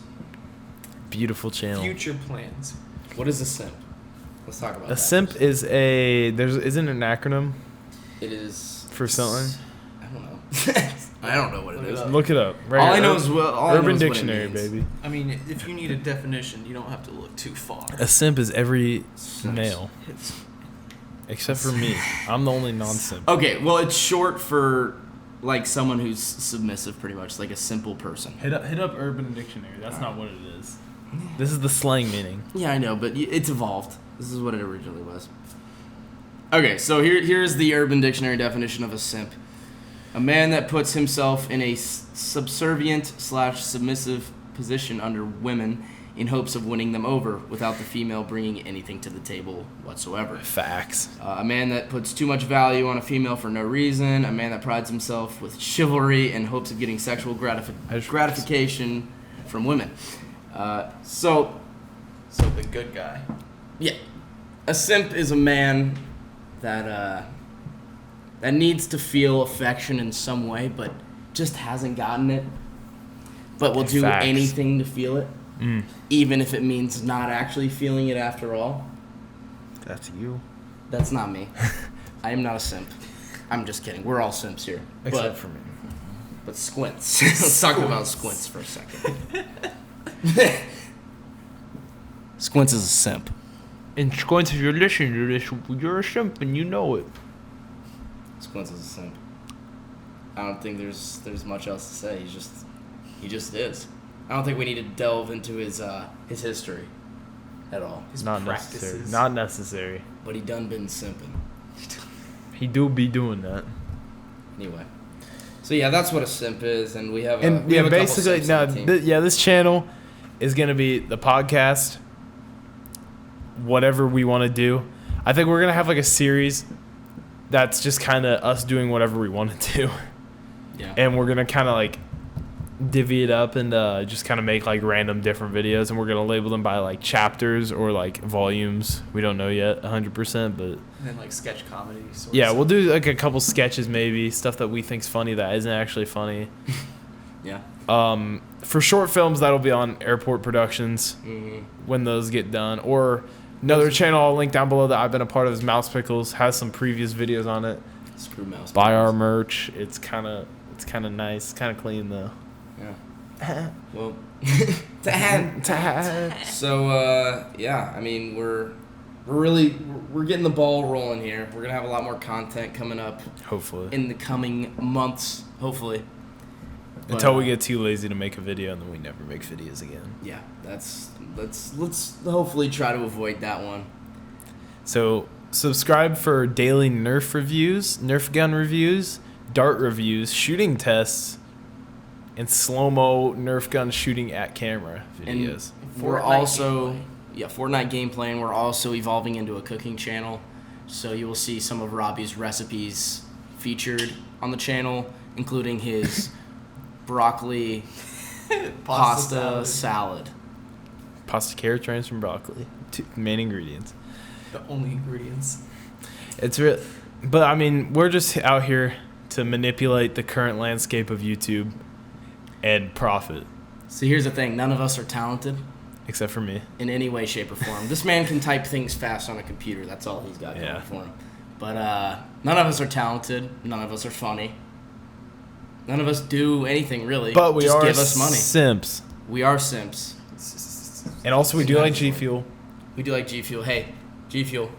Speaker 1: Beautiful channel.
Speaker 3: Future plans.
Speaker 2: What is a simp? Let's talk about
Speaker 1: A
Speaker 2: that.
Speaker 1: simp is isn't it an acronym
Speaker 2: It is
Speaker 1: for something?
Speaker 2: I don't know. I don't know what it is.
Speaker 1: Look it up. Right
Speaker 2: All
Speaker 1: here.
Speaker 2: I know is
Speaker 1: Urban Dictionary,
Speaker 2: what it means.
Speaker 1: baby.
Speaker 3: I mean, if you need a definition, you don't have to look too far.
Speaker 1: A simp is every
Speaker 2: Simps.
Speaker 1: male, except for me. I'm the only non-simp.
Speaker 2: Okay, well, it's short for like someone who's submissive, pretty much, like a simple person.
Speaker 1: Hit up Urban Dictionary. That's not what it is. This is the slang meaning.
Speaker 2: Yeah, I know, but it's evolved. This is what it originally was. Okay, so here's the Urban Dictionary definition of a simp. A man that puts himself in a subservient/submissive position under women in hopes of winning them over without the female bringing anything to the table whatsoever.
Speaker 1: Facts.
Speaker 2: A man that puts too much value on a female for no reason. A man that prides himself with chivalry in hopes of getting sexual gratification from women. So
Speaker 3: the good guy.
Speaker 2: yeah, a simp is a man that needs to feel affection in some way, but just hasn't gotten it. But will do
Speaker 1: Facts.
Speaker 2: anything to feel it, even if it means not actually feeling it after all.
Speaker 1: That's you.
Speaker 2: That's not me. I am not a simp. I'm just kidding. We're all simps here.
Speaker 1: Except for me.
Speaker 2: But squints. Let's talk about squints for a second. Squints is a simp.
Speaker 1: And Squints, if you're listening to this, you're a simp and you know it.
Speaker 2: Squints is a simp. I don't think there's much else to say. He just is. I don't think we need to delve into his history at all.
Speaker 3: His
Speaker 1: Not
Speaker 3: practices.
Speaker 1: necessary. Not necessary.
Speaker 2: But he done been simping.
Speaker 1: He do be doing that.
Speaker 2: Anyway. So yeah, that's what a simp is, and we have a
Speaker 1: And
Speaker 2: we
Speaker 1: yeah,
Speaker 2: have a couple
Speaker 1: basically,
Speaker 2: simps on the team.
Speaker 1: this channel is gonna be the podcast. Whatever we want to do, I think we're gonna have like a series that's just kind of us doing whatever we want to do,
Speaker 2: Yeah.
Speaker 1: and we're gonna kind of like divvy it up and just kind of make like random different videos, and we're gonna label them by like chapters or like volumes. We don't know yet 100%, but
Speaker 3: And then like sketch comedy. Sort
Speaker 1: yeah,
Speaker 3: of
Speaker 1: we'll do like a couple sketches, maybe stuff that we think's funny that isn't actually funny.
Speaker 2: Yeah.
Speaker 1: For short films, that'll be on Airport Productions when those get done, or another channel I'll link down below that I've been a part of is Mouse Pickles, has some previous videos on it.
Speaker 2: Screw mouse.
Speaker 1: Buy our merch. It's kind of nice, kind of clean though.
Speaker 2: Yeah. Well. So yeah, I mean we're getting the ball rolling here. We're gonna have a lot more content coming up
Speaker 1: Hopefully.
Speaker 2: in the coming months. Hopefully.
Speaker 1: Until we get too lazy to make a video, and then we never make videos again.
Speaker 2: Yeah, let's hopefully try to avoid that one.
Speaker 1: So subscribe for daily Nerf reviews, Nerf gun reviews, dart reviews, shooting tests, and slow-mo Nerf gun shooting at camera videos.
Speaker 2: And we're
Speaker 3: Fortnite
Speaker 2: also
Speaker 3: gameplay.
Speaker 2: Fortnite gameplay, and we're also evolving into a cooking channel. So you will see some of Robbie's recipes featured on the channel, including his broccoli pasta salad.
Speaker 1: Pasta, carrots, rice, and broccoli. Two main ingredients.
Speaker 3: The only ingredients.
Speaker 1: It's real, but I mean, we're just out here to manipulate the current landscape of YouTube and profit,
Speaker 2: See, here's the thing. None of us are talented
Speaker 1: except for me.
Speaker 2: in any way, shape, or form. This man can type things fast on a computer. That's all he's got going for him. But none of us are talented. None of us are funny. None of us do anything, really.
Speaker 1: But we
Speaker 2: Just
Speaker 1: are
Speaker 2: give us money.
Speaker 1: simps,
Speaker 2: We are simps.
Speaker 1: and also we do like G Fuel.
Speaker 2: We do like G Fuel. Hey, G Fuel.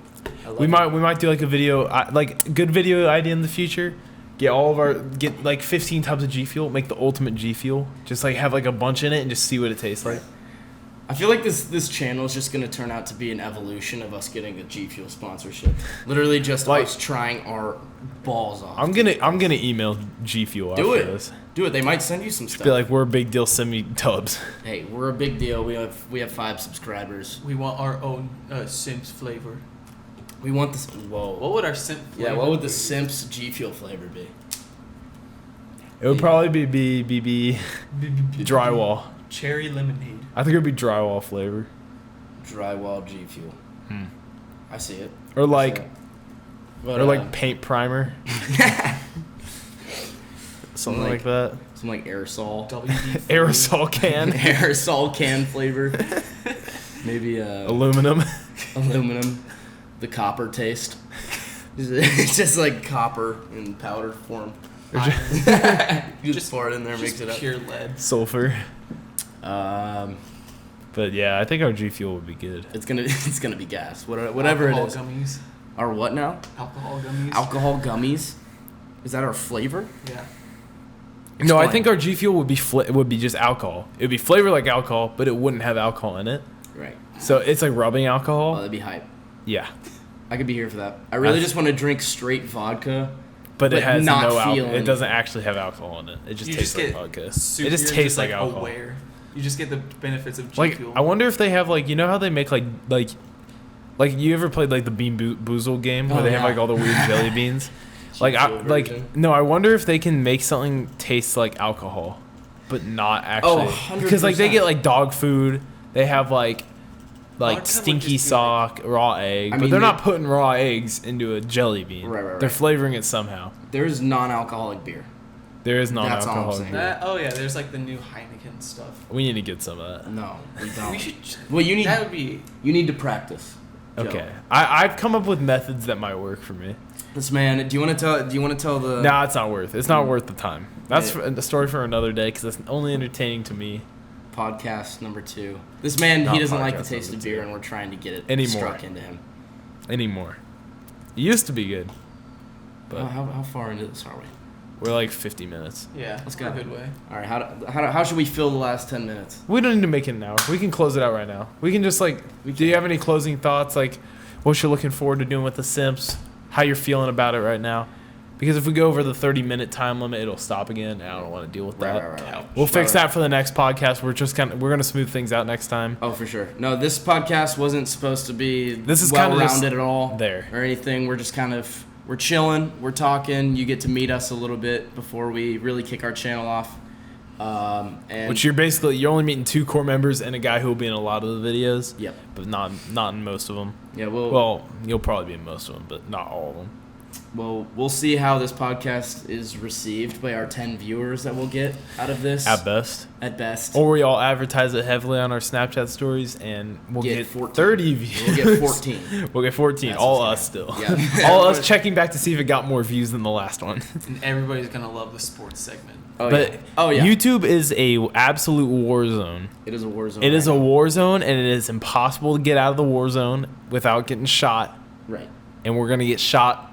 Speaker 2: I love
Speaker 1: We
Speaker 2: you.
Speaker 1: might do like a video, like good video idea in the future. Get like 15 tubs of G Fuel, make the ultimate G Fuel. Just like have like a bunch in it and just see what it tastes like.
Speaker 2: I feel like this channel is just going to turn out to be an evolution of us getting a G Fuel sponsorship. Literally just
Speaker 1: Like-
Speaker 2: us trying our balls off.
Speaker 1: I'm gonna email G Fuel
Speaker 2: Do
Speaker 1: after
Speaker 2: it.
Speaker 1: this.
Speaker 2: Do it. They might send you some stuff.
Speaker 1: Be like, we're a big deal. Send me tubs.
Speaker 2: Hey, we're a big deal. We have 5 subscribers.
Speaker 3: We want our own Simps flavor.
Speaker 2: We want this. Whoa.
Speaker 3: What would our Simp flavor
Speaker 2: Yeah, what would
Speaker 3: be?
Speaker 2: the Simps G Fuel flavor be?
Speaker 1: It would probably be drywall.
Speaker 3: Cherry lemonade.
Speaker 1: I think it would be drywall flavor.
Speaker 2: Drywall G Fuel.
Speaker 1: Hmm.
Speaker 2: I see it.
Speaker 1: Or like,
Speaker 2: But,
Speaker 1: or like paint primer. Something like that.
Speaker 2: some like aerosol.
Speaker 3: WD-40.
Speaker 1: Aerosol can.
Speaker 2: Aerosol can flavor. Maybe
Speaker 1: Aluminum.
Speaker 2: aluminum. The copper taste. It's just like copper in powder form.
Speaker 3: iron.
Speaker 2: You just pour it in there, mix
Speaker 3: Just
Speaker 2: it up.
Speaker 3: pure lead.
Speaker 1: Sulfur.
Speaker 2: Um,
Speaker 1: But yeah, I think our G Fuel would be good.
Speaker 2: it's gonna be gas. Whatever it is.
Speaker 3: Alcohol gummies.
Speaker 2: Our what now?
Speaker 3: Alcohol gummies.
Speaker 2: Alcohol gummies. Is that our flavor?
Speaker 3: Yeah.
Speaker 1: No, I
Speaker 2: Explain.
Speaker 1: think our G Fuel would be just alcohol. It would be flavored like alcohol, but it wouldn't have alcohol in it.
Speaker 2: Right.
Speaker 1: So it's like rubbing
Speaker 2: Oh,
Speaker 1: alcohol.
Speaker 2: that'd be hype.
Speaker 1: Yeah,
Speaker 2: I could be here for that. I really just want to drink straight vodka.
Speaker 1: but it
Speaker 2: But
Speaker 1: has
Speaker 2: not
Speaker 1: no alcohol.
Speaker 2: feeling-
Speaker 1: It doesn't actually have alcohol in it. It just
Speaker 3: You
Speaker 1: tastes
Speaker 3: just
Speaker 1: like
Speaker 3: get
Speaker 1: vodka.
Speaker 3: super,
Speaker 1: It just
Speaker 3: you're
Speaker 1: tastes like
Speaker 3: like
Speaker 1: alcohol.
Speaker 3: aware. You just get the benefits of G
Speaker 1: Like
Speaker 3: Fuel.
Speaker 1: I wonder if they have like you know how they make like you ever played like the Bean Boozled game where
Speaker 2: Oh,
Speaker 1: they have
Speaker 2: yeah.
Speaker 1: like all the weird jelly beans. Like
Speaker 2: Fuel version.
Speaker 1: no, I wonder if they can make something taste like alcohol, but not actually.
Speaker 2: 100%.
Speaker 1: Because like they get like dog food, they have like
Speaker 3: Vodka would
Speaker 1: stinky
Speaker 3: just be
Speaker 1: sock, raw egg,
Speaker 2: I
Speaker 1: but
Speaker 2: mean,
Speaker 1: they're
Speaker 2: they-
Speaker 1: not putting raw eggs into a jelly bean.
Speaker 2: Right.
Speaker 1: They're flavoring it somehow.
Speaker 2: There's non-alcoholic beer.
Speaker 1: There is
Speaker 2: That's all I'm
Speaker 1: non-alcoholic
Speaker 2: saying.
Speaker 1: beer.
Speaker 3: Oh yeah, there's like the new Heineken stuff.
Speaker 1: We need to get some of that.
Speaker 2: No, we don't.
Speaker 3: We should.
Speaker 2: Well, you need
Speaker 3: That would be.
Speaker 2: to practice. Joe.
Speaker 1: Okay, I've come up with methods that might work for me.
Speaker 2: This man. Do you want to tell the?
Speaker 1: No, it's not worth. It's not worth the time. That's a story for another day because it's only entertaining to me.
Speaker 2: Podcast number 2. This man,
Speaker 1: Not
Speaker 2: he doesn't like the
Speaker 1: podcast
Speaker 2: taste
Speaker 1: number
Speaker 2: of beer,
Speaker 1: 2.
Speaker 2: and we're trying to get it
Speaker 1: Anymore.
Speaker 2: struck into him.
Speaker 1: Anymore. It used to be good, but
Speaker 2: How far into this are we?
Speaker 1: we're like 50 minutes.
Speaker 3: Yeah,
Speaker 2: Let's
Speaker 3: in a
Speaker 2: go.
Speaker 3: good way.
Speaker 2: All right, how should we fill the last 10 minutes?
Speaker 1: We don't need to make it an hour. We can close it out right now. We can just like. Do you have any closing thoughts? Like, what you're looking forward to doing with the Simps? How you're feeling about it right now? Because if we go over the 30-minute time limit, it'll stop again. And I don't want to deal with that.
Speaker 2: Right.
Speaker 1: We'll fix that for the next podcast. We're gonna smooth things out next time.
Speaker 2: Oh, for sure. No, this podcast wasn't supposed to be
Speaker 1: This is kinda just
Speaker 2: well-rounded at all.
Speaker 1: there.
Speaker 2: Or anything. We're just we're chilling. We're talking. You get to meet us a little bit before we really kick our channel off. And
Speaker 1: Which you're only meeting 2 core members and a guy who will be in a lot of the videos.
Speaker 2: Yep.
Speaker 1: But not in most of them.
Speaker 2: Yeah,
Speaker 1: Well, you'll probably be in most of them, but not all of them.
Speaker 2: we'll see how this podcast is received by our 10 viewers that we'll get out of this.
Speaker 1: At best.
Speaker 2: At best.
Speaker 1: Or we all advertise it heavily on our Snapchat stories and we'll get
Speaker 2: 14.
Speaker 1: 30 views.
Speaker 2: We'll get 14.
Speaker 1: We'll get 14.
Speaker 2: That's
Speaker 1: all
Speaker 2: what's
Speaker 1: us still.
Speaker 2: Yeah.
Speaker 1: all us checking back to see if it got more views than the last one.
Speaker 3: And everybody's gonna love the sports segment.
Speaker 2: Oh,
Speaker 1: But
Speaker 2: yeah. Oh, yeah.
Speaker 1: YouTube is a absolute war zone.
Speaker 2: It is a war zone.
Speaker 1: It is
Speaker 2: right
Speaker 1: a
Speaker 2: now.
Speaker 1: war zone, and it is impossible to get out of the war zone without getting shot.
Speaker 2: Right.
Speaker 1: And we're gonna get shot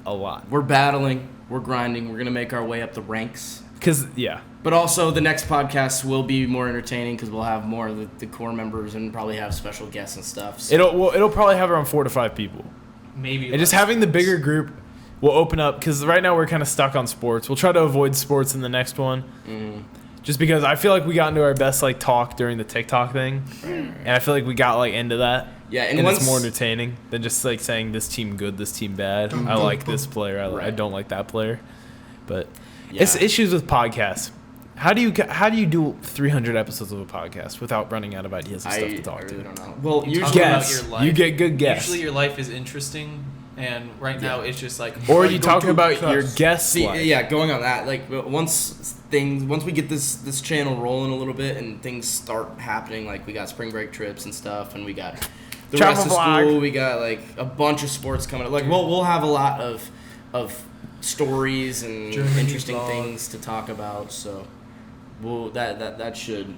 Speaker 1: a lot.
Speaker 2: We're battling. We're grinding. We're going to make our way up the ranks.
Speaker 1: Cause yeah,
Speaker 2: But also, the next podcast will be more entertaining because we'll have more of the core members and probably have special guests and stuff. So.
Speaker 1: it'll probably have around 4 to 5 people.
Speaker 3: Maybe.
Speaker 1: And just
Speaker 3: less
Speaker 1: having the
Speaker 3: sports.
Speaker 1: bigger group will open up because right now we're kind of stuck on sports. We'll try to avoid sports in the next one, just because I feel like we got into our best like talk during the TikTok thing, and I feel like we got like into that.
Speaker 2: Yeah,
Speaker 1: And
Speaker 2: and
Speaker 1: it's
Speaker 2: once
Speaker 1: more entertaining than just like saying this team good, this team bad. I like this player. I
Speaker 2: Right.
Speaker 1: don't like that player. But
Speaker 2: Yeah.
Speaker 1: it's issues with podcasts. How do you do 300 episodes of a podcast without running out of ideas of stuff to talk
Speaker 2: really
Speaker 1: to?
Speaker 2: don't know. Well,
Speaker 3: You talk
Speaker 2: usually
Speaker 3: about
Speaker 1: Guess.
Speaker 3: your life.
Speaker 1: You get good guests.
Speaker 3: Usually your life is interesting, and right now it's just like.
Speaker 1: Or
Speaker 3: like,
Speaker 1: you
Speaker 3: go
Speaker 1: talk
Speaker 3: do
Speaker 1: about your
Speaker 3: cuts.
Speaker 1: guests'
Speaker 2: see,
Speaker 1: life.
Speaker 2: yeah, going on that, like once we get this channel rolling a little bit and things start happening, like we got spring break trips and stuff, and we got the
Speaker 1: Travel
Speaker 2: rest of
Speaker 1: vlog.
Speaker 2: school, we got like a bunch of sports coming up. Like we'll have a lot of stories and
Speaker 3: Germany
Speaker 2: interesting
Speaker 3: vlog.
Speaker 2: things to talk about. So that should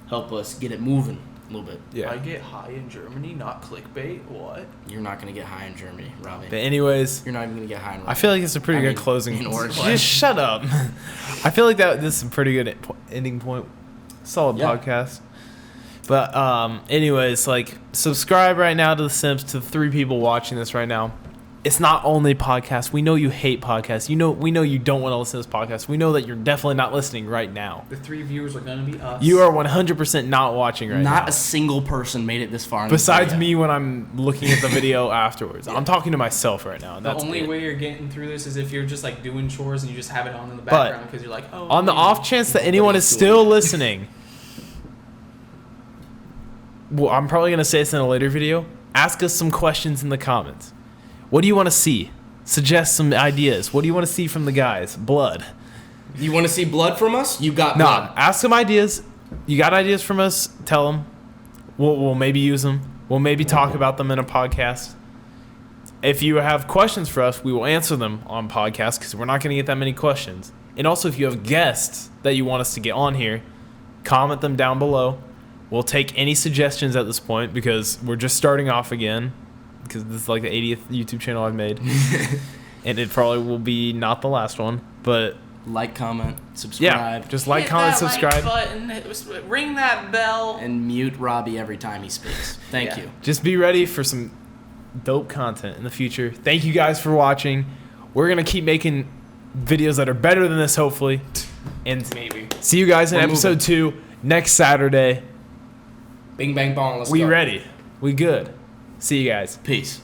Speaker 2: help us get it moving a little bit.
Speaker 1: Yeah.
Speaker 3: I get high in Germany, not clickbait. What?
Speaker 2: You're not gonna get high in Germany, Robbie.
Speaker 1: But anyways,
Speaker 2: You're not even gonna get high in.
Speaker 1: I feel like it's a pretty
Speaker 2: I
Speaker 1: good
Speaker 2: mean,
Speaker 1: closing.
Speaker 2: in Oregon.
Speaker 1: Just shut up. I feel like this is a pretty good ending point. Solid
Speaker 2: Yeah.
Speaker 1: podcast. But anyways, like subscribe right now to the Simps, to the 3 people watching this right now. It's not only podcasts. We know you hate podcasts. We know you don't want to listen to this podcast. We know that you're definitely not listening right now.
Speaker 3: The 3 viewers are gonna be us.
Speaker 1: You are 100% not watching right now.
Speaker 2: Not a single person made it this far. In this
Speaker 1: Besides
Speaker 2: video.
Speaker 1: me when I'm looking at the video afterwards. I'm talking to myself right now. And
Speaker 3: The
Speaker 1: that's
Speaker 3: only
Speaker 1: it.
Speaker 3: way you're getting through this is if you're just like doing chores and you just have it on in the background because you're like, oh.
Speaker 1: On the
Speaker 3: maybe.
Speaker 1: off chance that anyone is still listening, well, I'm probably going to say this in a later video. Ask us some questions in the comments. What do you want to see? Suggest some ideas. What do you want to see from the guys? Blood.
Speaker 2: You want to see blood from us? You got
Speaker 1: No,
Speaker 2: blood.
Speaker 1: ask some ideas. You got ideas from us? Tell them. We'll maybe use them. We'll maybe talk about them in a podcast. if you have questions for us, we will answer them on podcast because we're not going to get that many questions. And also, if you have guests that you want us to get on here, comment them down below. We'll take any suggestions at this point because we're just starting off again because this is like the 80th YouTube channel I've made. And it probably will be not the last one, but...
Speaker 2: Like, comment, subscribe.
Speaker 1: Yeah, just like,
Speaker 3: Hit
Speaker 1: comment,
Speaker 3: that
Speaker 1: subscribe.
Speaker 3: Like button, ring that bell.
Speaker 2: And mute Robbie every time he speaks. Thank you.
Speaker 1: Just be ready for some dope content in the future. Thank you guys for watching. We're going to keep making videos that are better than this, hopefully. And
Speaker 3: Maybe.
Speaker 1: see you guys in
Speaker 2: We're
Speaker 1: episode 2 next Saturday.
Speaker 2: Bing, bang, bong. Let's
Speaker 1: We
Speaker 2: go.
Speaker 1: ready. We good. See you guys.
Speaker 2: Peace.